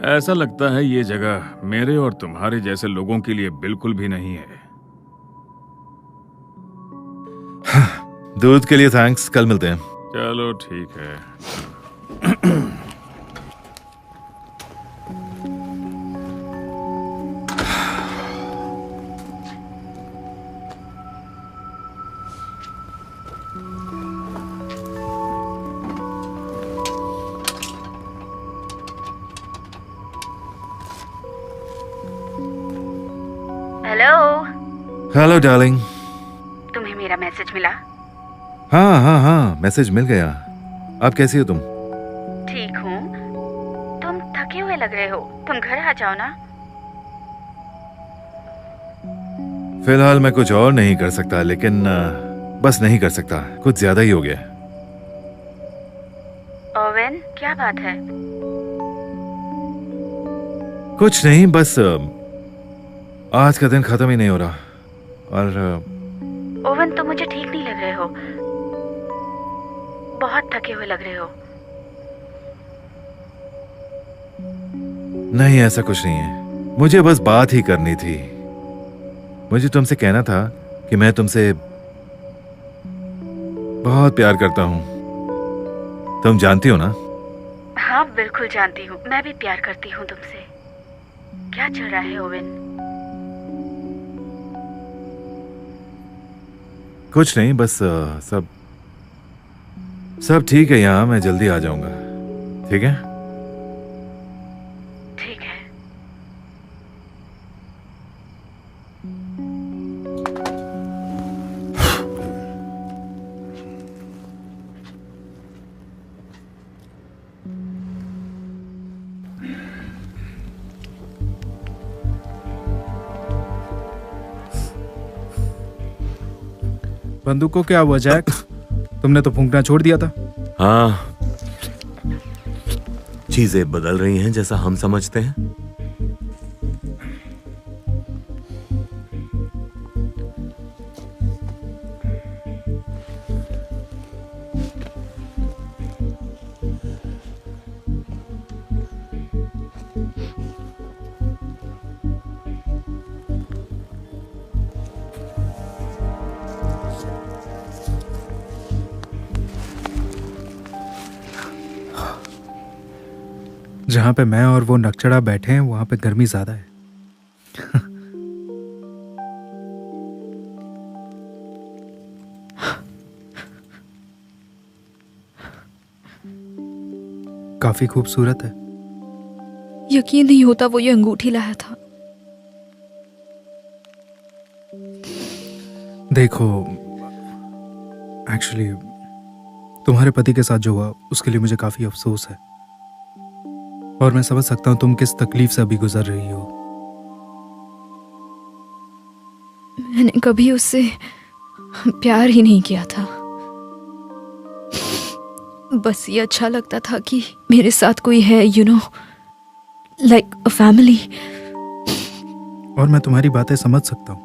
ऐसा लगता है ये जगह मेरे और तुम्हारे जैसे लोगों के लिए बिल्कुल भी नहीं है। दूध के लिए थैंक्स, कल मिलते हैं। चलो ठीक है। Hello, hello darling. तुम्हें मेरा मैसेज मिला? हाँ हाँ हाँ, मैसेज मिल गया। आप कैसी हो तुम? ठीक हूँ। तुम थके हुए लग रहे हो, तुम घर आ जाओ ना। फिलहाल मैं कुछ और नहीं कर सकता, लेकिन बस नहीं कर सकता, कुछ ज्यादा ही हो गया। ओवेन, क्या बात है? कुछ नहीं, बस आज का दिन खत्म ही नहीं हो रहा। और ओवेन, तुम मुझे ठीक नहीं लग रहे हो, बहुत थके हुए लग रहे हो। नहीं, ऐसा कुछ नहीं है, मुझे बस बात ही करनी थी। मुझे तुमसे कहना था कि मैं तुमसे बहुत प्यार करता हूं। तुम जानती हो ना? हाँ, बिल्कुल जानती हूँ, मैं भी प्यार करती हूँ तुमसे। क्या चल रहा है ओवेन? कुछ नहीं, बस सब ठीक है यहाँ। मैं जल्दी आ जाऊंगा, ठीक है? ठीक है। बंदूक को क्या हुआ जैक? तुमने तो फूंकना छोड़ दिया था। हाँ, चीजें बदल रही हैं जैसा हम समझते हैं। जहां पे मैं और वो नकचड़ा बैठे हैं वहां पे गर्मी ज्यादा है। काफी खूबसूरत है। यकीन नहीं होता वो ये अंगूठी लाया था। देखो, एक्चुअली तुम्हारे पति के साथ जो हुआ उसके लिए मुझे काफी अफसोस है, और मैं समझ सकता हूं तुम किस तकलीफ से अभी गुजर रही हो। मैंने कभी उससे प्यार ही नहीं किया था, बस ये अच्छा लगता था कि मेरे साथ कोई है, you know, like a family. और मैं तुम्हारी बातें समझ सकता हूँ।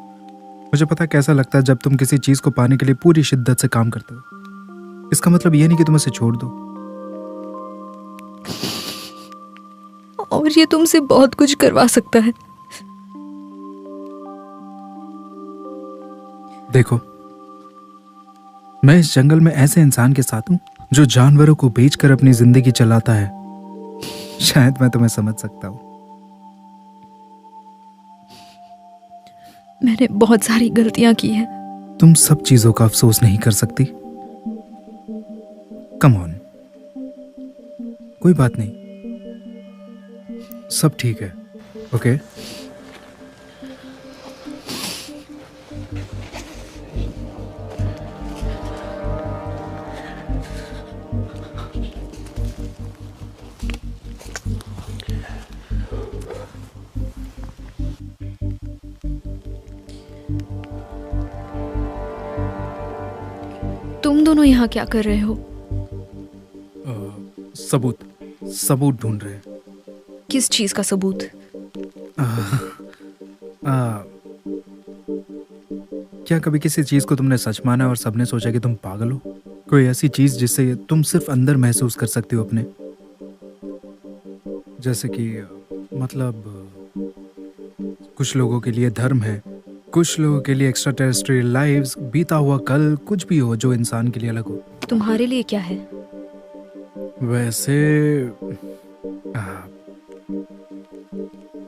मुझे पता कैसा लगता है जब तुम किसी चीज को पाने के लिए पूरी शिद्दत से काम करते हो। इसका मतलब ये नहीं कि तुम उसे छोड़ दो। और ये तुमसे बहुत कुछ करवा सकता है। देखो, मैं इस जंगल में ऐसे इंसान के साथ हूं जो जानवरों को बेचकर अपनी जिंदगी चलाता है, शायद मैं तुम्हें समझ सकता हूँ। मैंने बहुत सारी गलतियां की हैं। तुम सब चीजों का अफसोस नहीं कर सकती। कम ऑन, कोई बात नहीं, सब ठीक है। ओके तुम दोनों यहाँ क्या कर रहे हो? सबूत ढूंढ रहे हैं। किस चीज का सबूत? क्या कभी किसी चीज को तुमने सच माना और सबने सोचा कि तुम पागल हो? कोई ऐसी चीज जिससे तुम सिर्फ अंदर महसूस कर सकते हो अपने, जैसे कि मतलब कुछ लोगों के लिए धर्म है, कुछ लोगों के लिए एक्स्ट्रा टेरेस्ट्रियल लाइव्स, बीता हुआ कल, कुछ भी हो जो इंसान के लिए अलग हो। तुम्हारे लिए क्या है? वैसे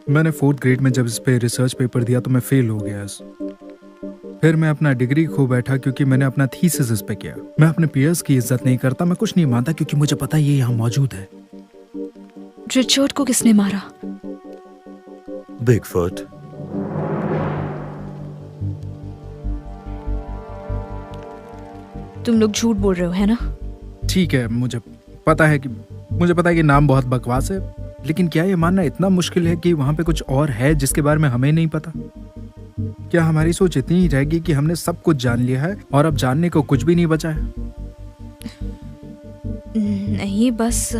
मैंने 4th ग्रेड में जब इस पे रिसर्च पेपर दिया तो मैं फेल हो गया। फिर मैं अपना डिग्री खो बैठा क्योंकि मैंने अपना थीसिस इस पे किया। मैं अपने पीयर्स की इज्जत नहीं करता, मैं कुछ नहीं मानता क्योंकि मुझे पता ये यहाँ मौजूद है। रिचर्ड को किसने मारा? बिगफुट। तुम लोग झूठ बोल रहे हो, है ना? ठीक है, मुझे पता है कि नाम बहुत बकवास है, लेकिन क्या ये मानना इतना मुश्किल है कि वहां पे कुछ और है जिसके बारे में हमें नहीं पता? क्या हमारी सोच इतनी ही रहेगी कि हमने सब कुछ जान लिया है और अब जानने को कुछ भी नहीं बचा है? नहीं, बस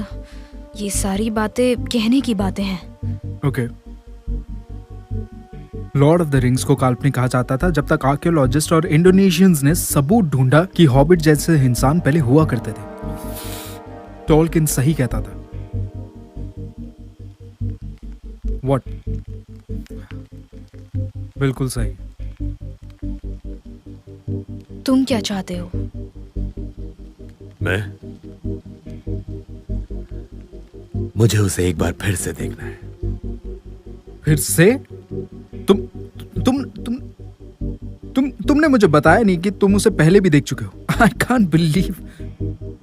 ये सारी बातें कहने की बातें हैं। Okay. Lord of the rings को काल्पनिक कहा जाता था जब तक आर्कियोलॉजिस्ट और इंडोनेशियंस ने सबूत ढूंढा कि हॉबिट जैसे इंसान पहले हुआ करते थे। टोल्किन सही कहता था। व्हाट? बिल्कुल सही। तुम क्या चाहते हो? मुझे उसे एक बार फिर से देखना है। फिर से? तुमने मुझे बताया नहीं कि तुम उसे पहले भी देख चुके हो। आई कांट बिलीव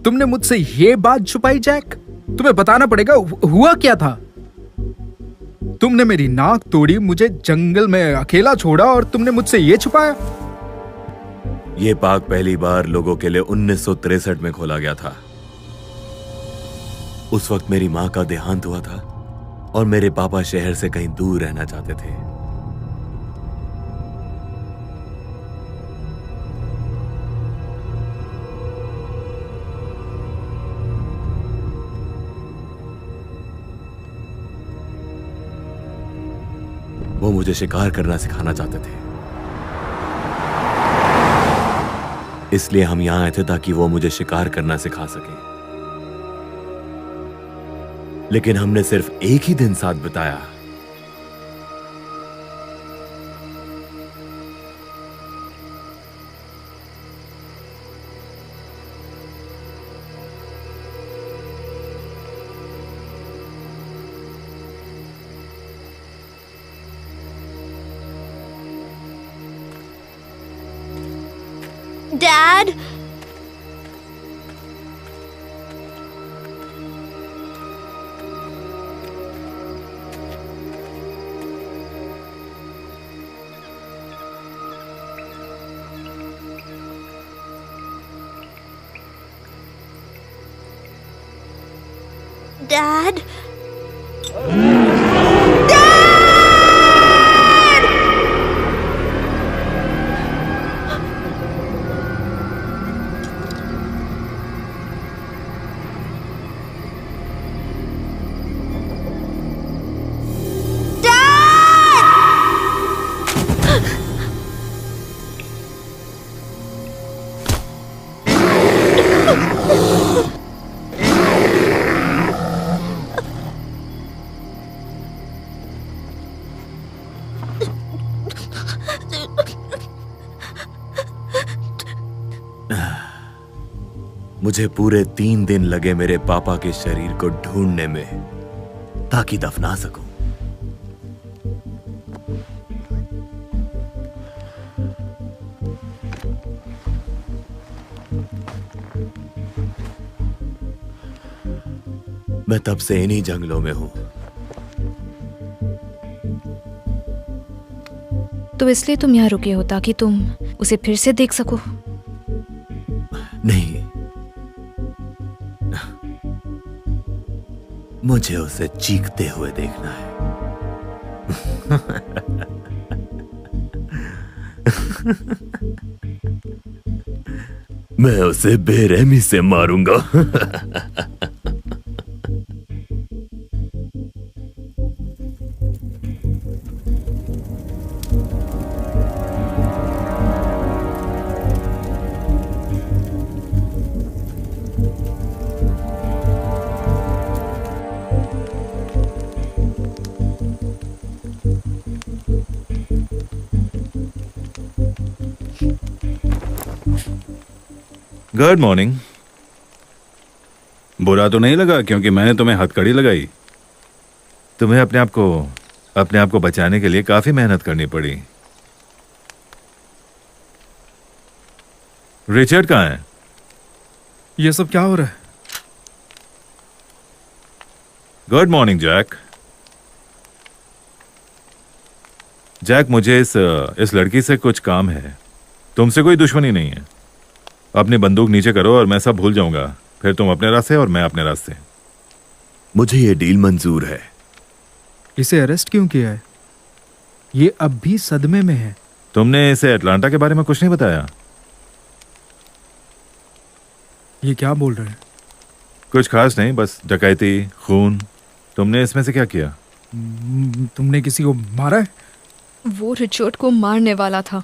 तुमने मुझसे ये बात छुपाई जैक। तुम्हें बताना पड़ेगा, हुआ क्या था? तुमने मेरी नाक तोड़ी, मुझे जंगल में अकेला छोड़ा और तुमने मुझसे ये छुपाया? ये पार्क पहली बार लोगों के लिए 1963 में खोला गया था। उस वक्त मेरी मां का देहांत हुआ था और मेरे पापा शहर से कहीं दूर रहना चाहते थे। वो मुझे शिकार करना सिखाना चाहते थे, इसलिए हम यहां आए थे ताकि वो मुझे शिकार करना सिखा सके। लेकिन हमने सिर्फ एक ही दिन साथ बिताया। Dad? Dad? मुझे पूरे 3 दिन लगे मेरे पापा के शरीर को ढूंढने में। ताकि दफना सकूं। मैं तब से इन्हीं जंगलों में हूं। तो इसलिए तुम यहाँ रुके हो ताकि तुम उसे फिर से देख सको? नहीं, मुझे उसे चीखते हुए देखना है। मैं उसे बेरहमी से मारूंगा। Good morning. बुरा तो नहीं लगा क्योंकि मैंने तुम्हें हथकड़ी लगाई? तुम्हें अपने आप को बचाने के लिए काफी मेहनत करनी पड़ी। रिचर्ड कहाँ है? ये सब क्या हो रहा है? Good morning Jack. जैक, मुझे इस लड़की से कुछ काम है। तुमसे कोई दुश्मनी नहीं है। अपनी बंदूक नीचे करो और मैं सब भूल जाऊंगा। फिर तुम अपने रास्ते और मैं अपने रास्ते। मुझे ये डील मंजूर है। इसे अरेस्ट क्यों किया है? ये अब भी सदमे में है। तुमने इसे अटलांटा के बारे में कुछ नहीं बताया? ये क्या बोल रहे हैं? कुछ खास नहीं, बस डकैती, खून। तुमने इसमें से क्या किया? तुमने किसी को मारा है? वो रिचर्ड को मारने वाला था।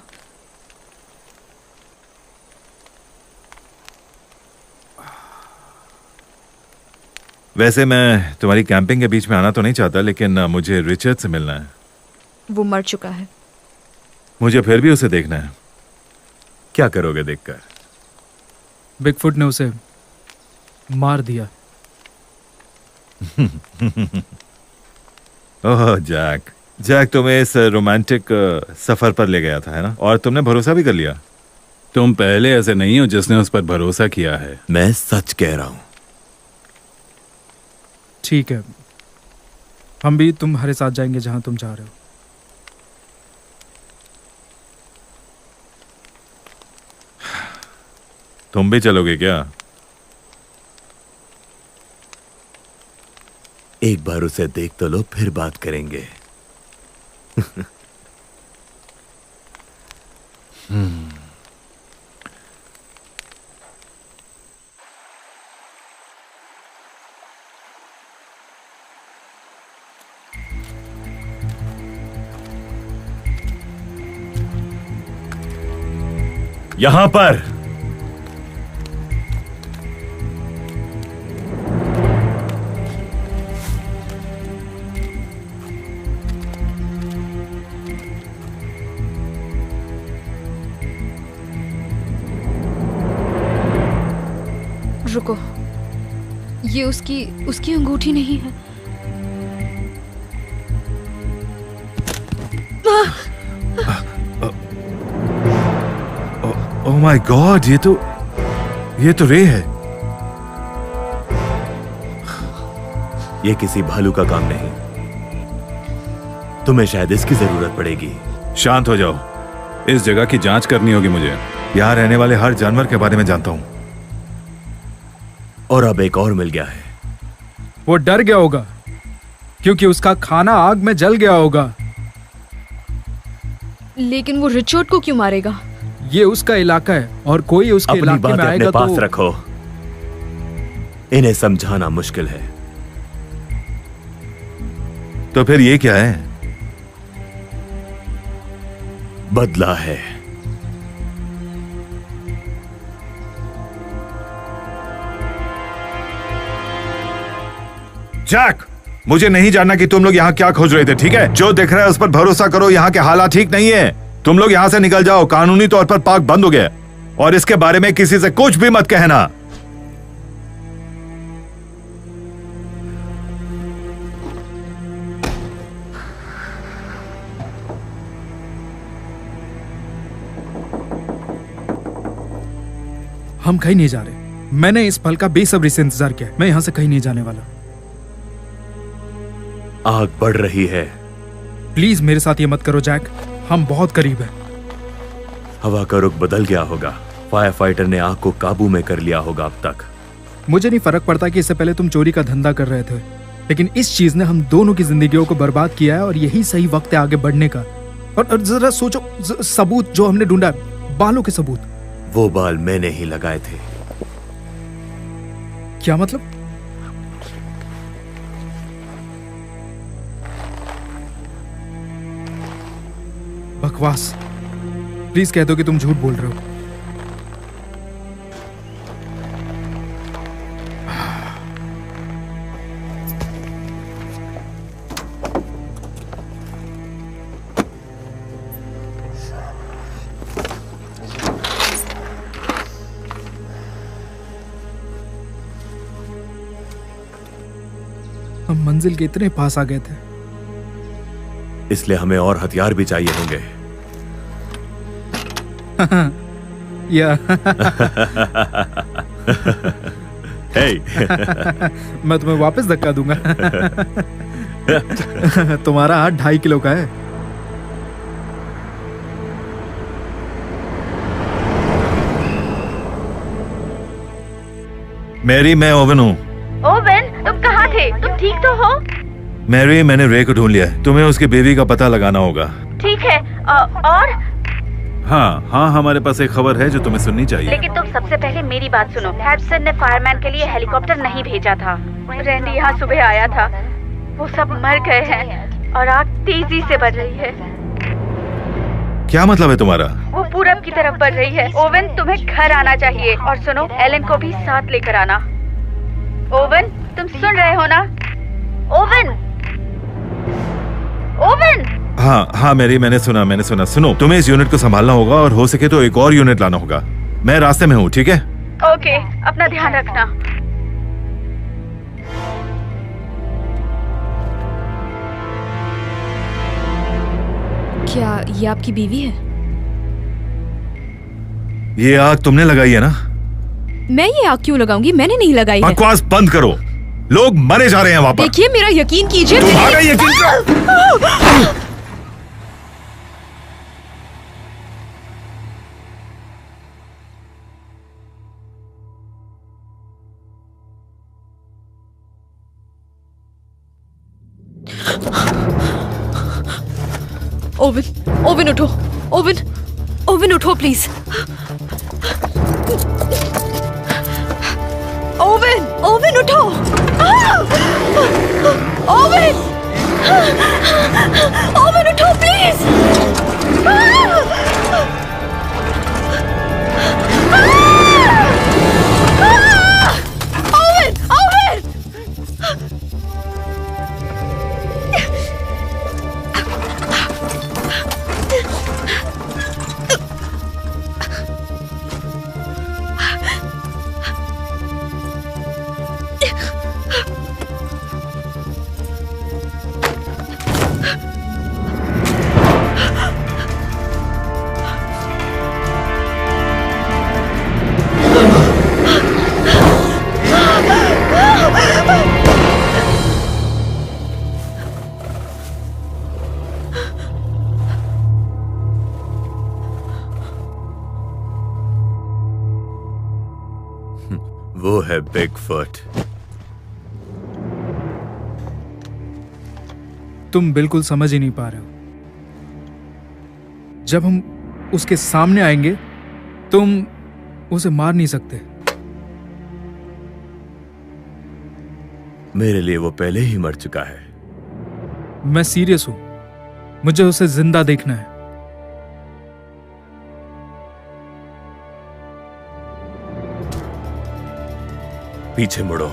वैसे मैं तुम्हारी कैंपिंग के बीच में आना तो नहीं चाहता, लेकिन मुझे रिचर्ड से मिलना है। वो मर चुका है। मुझे फिर भी उसे देखना है। क्या करोगे देखकर? बिगफुट ने उसे मार दिया। ओह जैक तुम्हें इस रोमांटिक सफर पर ले गया था, है ना? और तुमने भरोसा भी कर लिया। तुम पहले ऐसे नहीं हो जिसने उस पर भरोसा किया है। मैं सच कह रहा हूं। ठीक है, हम भी तुम्हारे साथ जाएंगे जहां तुम जा रहे हो। तुम भी चलोगे क्या? एक बार उसे देख तो लो, फिर बात करेंगे। यहां पर रुको, ये उसकी अंगूठी नहीं है। ओह माय गॉड, ये तो रे है। ये किसी भालू का काम नहीं। तुम्हें शायद इसकी जरूरत पड़ेगी। शांत हो जाओ। इस जगह की जांच करनी होगी मुझे। यहां रहने वाले हर जानवर के बारे में जानता हूं। और अब एक और मिल गया है। वो डर गया होगा क्योंकि उसका खाना आग में जल गया होगा। लेकिन वो रिचर्ड को क्यों मारेगा? ये उसका इलाका है और कोई उसके इलाके में आएगा अपने पास तो रखो। इन्हें समझाना मुश्किल है। तो फिर ये क्या है? बदला है। जैक, मुझे नहीं जानना कि तुम लोग यहाँ क्या खोज रहे थे, ठीक है? जो दिख रहा है उस पर भरोसा करो। यहाँ के हालात ठीक नहीं है। तुम लोग यहाँ से निकल जाओ। कानूनी तौर पर पार्क बंद हो गया और इसके बारे में किसी से कुछ भी मत कहना। हम कहीं नहीं जा रहे। मैंने इस पल का बेसब्री से इंतजार किया है। मैं यहां से कहीं नहीं जाने वाला। आग बढ़ रही है। प्लीज मेरे साथ ये मत करो जैक, हम बहुत करीब हैं। हवा का रुख बदल गया होगा। फायर फाइटर ने आग को काबू में कर लिया होगा अब तक। मुझे नहीं फर्क पड़ता कि इससे पहले तुम चोरी का धंधा कर रहे थे, लेकिन इस चीज ने हम दोनों की जिंदगियों को बर्बाद किया है और यही सही वक्त है आगे बढ़ने का। और जरा सोचो, सबूत जो हमने ढूंढा, बालों के सबूत। वो बाल मैंने ही लगाए थे। क्या मतलब? बकवास। प्लीज कह दो कि तुम झूठ बोल रहे हो। हम मंजिल के इतने पास आ गए थे। इसलिए हमें और हथियार भी चाहिए होंगे। या मैं तुम्हें वापस धक्का दूंगा। तुम्हारा हाथ 2.5 किलो का है। मैरी, मैं ओवन हूँ। ओवन, तुम कहाँ थे? तुम ठीक तो हो? मैरी, मैंने रे को ढूंढ लिया है। तुम्हें उसकी बेबी का पता लगाना होगा। ठीक है। और? हाँ हाँ, हमारे पास एक खबर है जो तुम्हें सुननी चाहिए। लेकिन तुम सबसे पहले मेरी बात सुनो। हैडसन ने फायरमैन के लिए हेलीकॉप्टर नहीं भेजा था। रैंडी यहाँ सुबह आया था। वो सब मर गए हैं और आग तेजी से बढ़ रही है। क्या मतलब है तुम्हारा? वो पूरब की तरफ बढ़ रही है। ओवन, तुम्हें घर आना चाहिए। और सुनो, एलन को भी साथ लेकर आना। ओवन, तुम सुन रहे हो ना? Oven, oven. हाँ हाँ मैरी, मैंने सुना। सुनो, तुम्हें इस यूनिट को संभालना होगा और हो सके तो एक और यूनिट लाना होगा। मैं रास्ते में हूँ, ठीक है? ओके, अपना ध्यान रखना। क्या ये आपकी बीवी है? ये आग तुमने लगाई है ना? मैं ये आग क्यों लगाऊंगी? मैंने नहीं लगाई है। बकवास बंद करो। लोग मरे जा रहे हैं वहां पर। देखिए, मेरा यकीन कीजिए। तुम्हारा यकीन करो। ओवन उठो। ओवन उठो प्लीज। ओवन उठो। ओवन उठो प्लीज। वो है बिगफुट। तुम बिल्कुल समझ ही नहीं पा रहे हो। जब हम उसके सामने आएंगे, तुम उसे मार नहीं सकते। मेरे लिए वो पहले ही मर चुका है। मैं सीरियस हूं। मुझे उसे जिंदा देखना है। पीछे मुड़ो।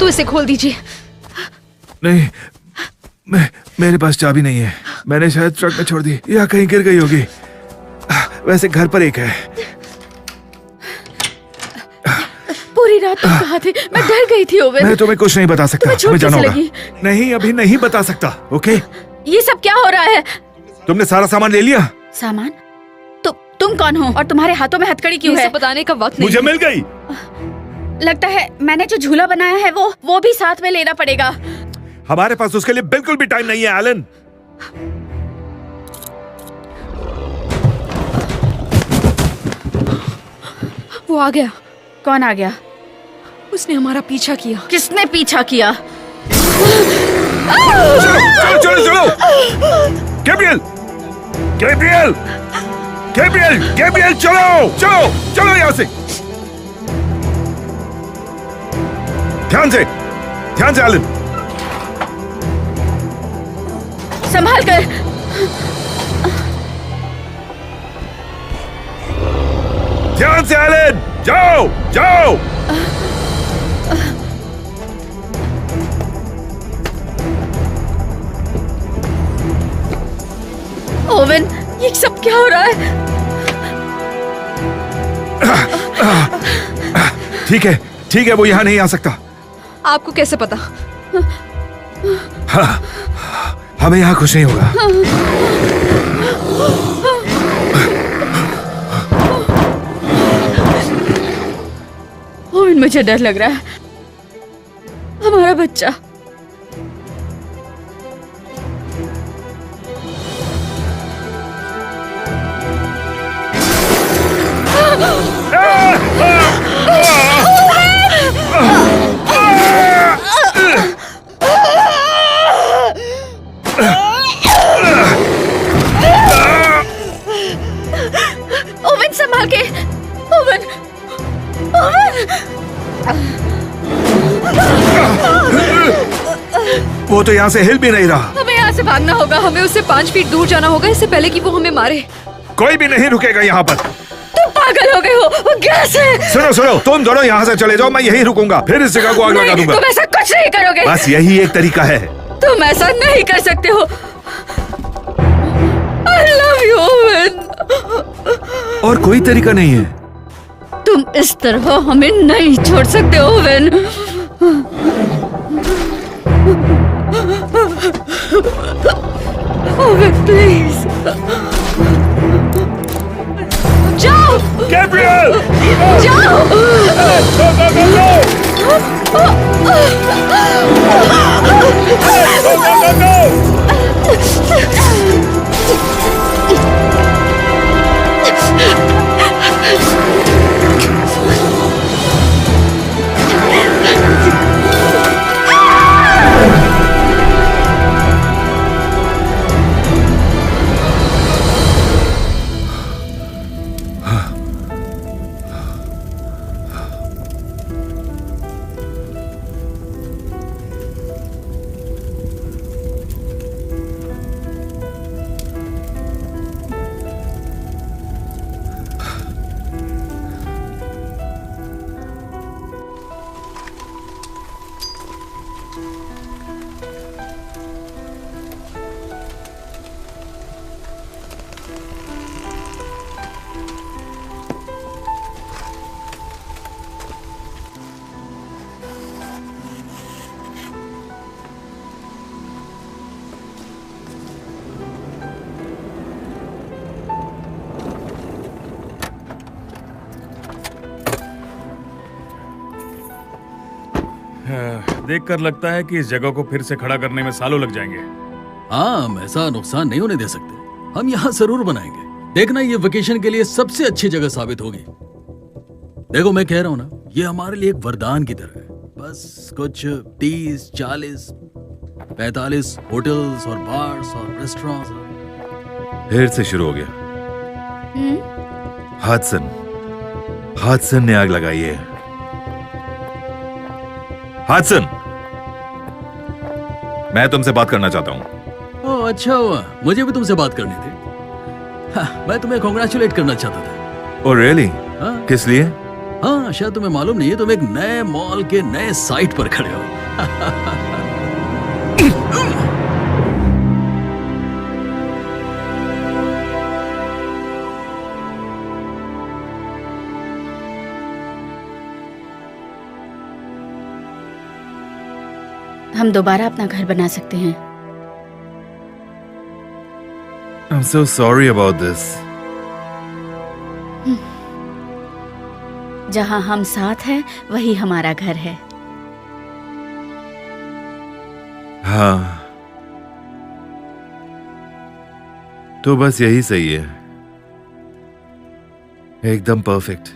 तो इसे खोल दीजिए। नहीं, मेरे पास चाबी नहीं है। मैंने शायद ट्रक में छोड़ दी या कहीं गिर गई होगी। वैसे घर पर एक है। पूरी रात तुम कहाँ थे? मैं डर गई थी ओवन। मैं तुम्हें कुछ नहीं बता सकता। तुम्हें जाना होगा। लगी? नहीं, अभी नहीं बता सकता। ओके? ये सब क्या हो रहा है? तुमने सारा सामान ले लिया? सामान? तुम कौन हो और तुम्हारे हाथों में हथकड़ी क्यों है? बताने का वक्त नहीं। मुझे मिल गई। लगता है मैंने जो झूला बनाया है वो भी साथ में लेना पड़ेगा। हमारे पास उसके लिए बिल्कुल भी टाइम नहीं है एलन। वो आ गया। कौन आ गया? उसने हमारा पीछा किया। किसने पीछा किया? चलो चलो चलो। गैब्रियल, गैब्रियल, गैब्रियल, गैब्रियल, चलो चलो चलो यहां से। ध्यान से एलन। संभाल कर। ध्यान से एलन, जाओ जाओ। ओवन, ये सब क्या हो रहा है? ठीक है, वो यहाँ नहीं आ सकता। आपको कैसे पता? हाँ, हमें यहाँ कुछ नहीं होगा। ओवन, मुझे डर लग रहा है। हमारा बच्चा। ओवन, संभाल के। Oven, oven. वो तो यहाँ से हिल भी नहीं रहा। हमें यहाँ से भागना होगा। हमें उससे 5 फीट दूर जाना होगा इससे पहले कि वो हमें मारे। कोई भी नहीं रुकेगा यहाँ पर। तुम पागल हो गए हो? वो गैस है। सुनो, तुम दोनों यहाँ से चले जाओ। मैं यहीं रुकूंगा, फिर इस जगह को आग लगा दूंगा। तुम ऐसा कुछ नहीं करोगे। बस यही एक तरीका है। तुम ऐसा नहीं कर सकते हो। I love you, oven. और कोई तरीका नहीं है। तुम इस तरह हमें नहीं छोड़ सकते ओवन। ओवन, प्लीज जाओ। गैब्रियल, जाओ। देखकर लगता है कि इस जगह को फिर से खड़ा करने में सालों लग जाएंगे। हाँ, हम ऐसा नुकसान नहीं होने दे सकते। हम यहाँ जरूर बनाएंगे। देखना, ये वेकेशन के लिए सबसे अच्छी जगह साबित होगी। देखो, मैं कह रहा हूँ ना, ये हमारे लिए एक वरदान की तरह है। बस कुछ 30, 40, 45 होटल्स और बार्स और रेस्टोरेंट्स। फिर से शुरू हो गया। हादसन ने आग लगाई है। हादसन, मैं तुमसे बात करना चाहता हूँ। ओह, अच्छा हुआ, मुझे भी तुमसे बात करनी थी। हाँ, मैं तुम्हें कॉन्ग्रेचुलेट करना चाहता था। Oh really? हाँ? किस लिए? हाँ, शायद तुम्हें मालूम नहीं है, तुम एक नए मॉल के नए साइट पर खड़े हो। हम दोबारा अपना घर बना सकते हैं। I'm so sorry about this. जहाँ हम साथ हैं वही हमारा घर है। हाँ, तो बस यही सही है, एकदम परफेक्ट।